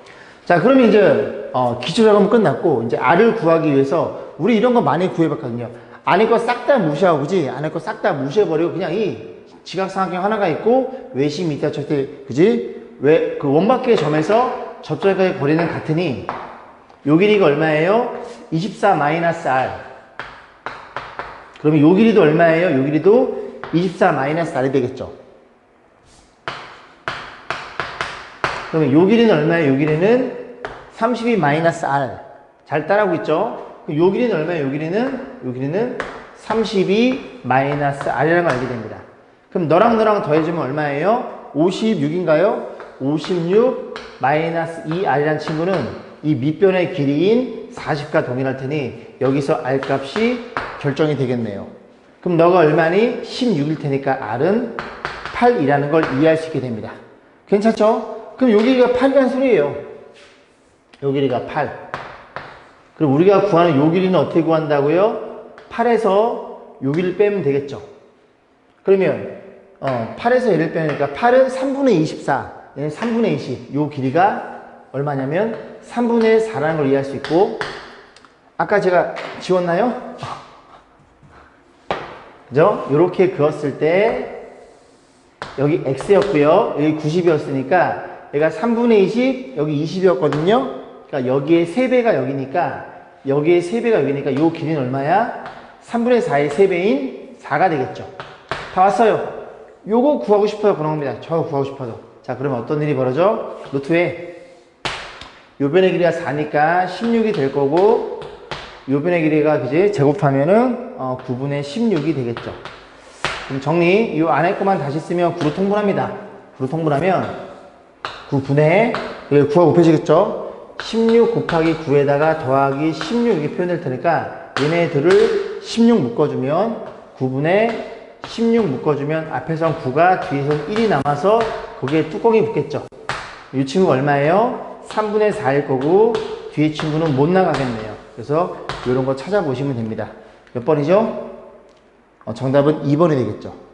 자, 그러면 이제 기초 작업은 끝났고 이제 R을 구하기 위해서 우리 이런 거 많이 구해봤거든요. 안에 거 싹 다 무시하고, 그지? 안에 거 싹 다 무시해버리고 그냥 이 지각삼각형 하나가 있고 외심 이타 절대, 그지? 왜 그 원밖의 점에서 저쪽까지 거리는 같으니 요 길이가 얼마예요? 24 마이너스 R. 그러면 요 길이도 얼마예요? 요 길이도 24 마이너스 R이 되겠죠. 그러면 요 길이는 얼마예요? 요 길이는 32 마이너스 R. 잘 따라하고 있죠? 그럼 요 길이는 얼마예요? 요 길이는 32 마이너스 R이라는 걸 알게 됩니다. 그럼 너랑 더해주면 얼마예요? 56인가요? 56 마이너스 2R이라는 친구는 이 밑변의 길이인 40과 동일할 테니 여기서 R 값이 결정이 되겠네요. 그럼 너가 얼마니? 16일 테니까 R은 8이라는 걸 이해할 수 있게 됩니다. 괜찮죠? 그럼 요 길이가 8이라는 소리예요. 요 길이가 8. 그럼 우리가 구하는 요 길이는 어떻게 구한다고요? 8에서 요 길이를 빼면 되겠죠. 그러면 8에서 얘를 빼니까 8은 3분의 24, 얘는 3분의 20. 요 길이가 얼마냐면 3분의 4라는 걸 이해할 수 있고, 아까 제가 지웠나요? 그죠? 요렇게 그었을 때 여기 x였고요. 여기 90이었으니까 얘가 3분의 20, 여기 20이었거든요. 그러니까 여기에 3배가 여기니까 여기에 3배가 여기니까 요 길이는 얼마야? 3분의 4의 3배인 4가 되겠죠. 다 왔어요. 요거 구하고 싶어요. 그런 겁니다. 저거 구하고 싶어도. 자, 그러면 어떤 일이 벌어져? 노트에 요 변의 길이가 4니까 16이 될 거고, 요 변의 길이가 그지? 제곱하면은 9분의 16이 되겠죠. 그럼 정리. 요 안에 거만 다시 쓰면 9로 통분합니다. 9로 통분하면 9분의, 여기 9가 곱해지겠죠? 16 곱하기 9에다가 더하기 16 이렇게 표현될 테니까 얘네들을 16 묶어주면 9분의 16 묶어주면 앞에선 9가 뒤에선 1이 남아서 거기에 뚜껑이 붙겠죠. 이 친구가 얼마예요? 3분의 4일 거고 뒤에 친구는 못 나가겠네요. 그래서 이런 거 찾아보시면 됩니다. 몇 번이죠? 정답은 2번이 되겠죠.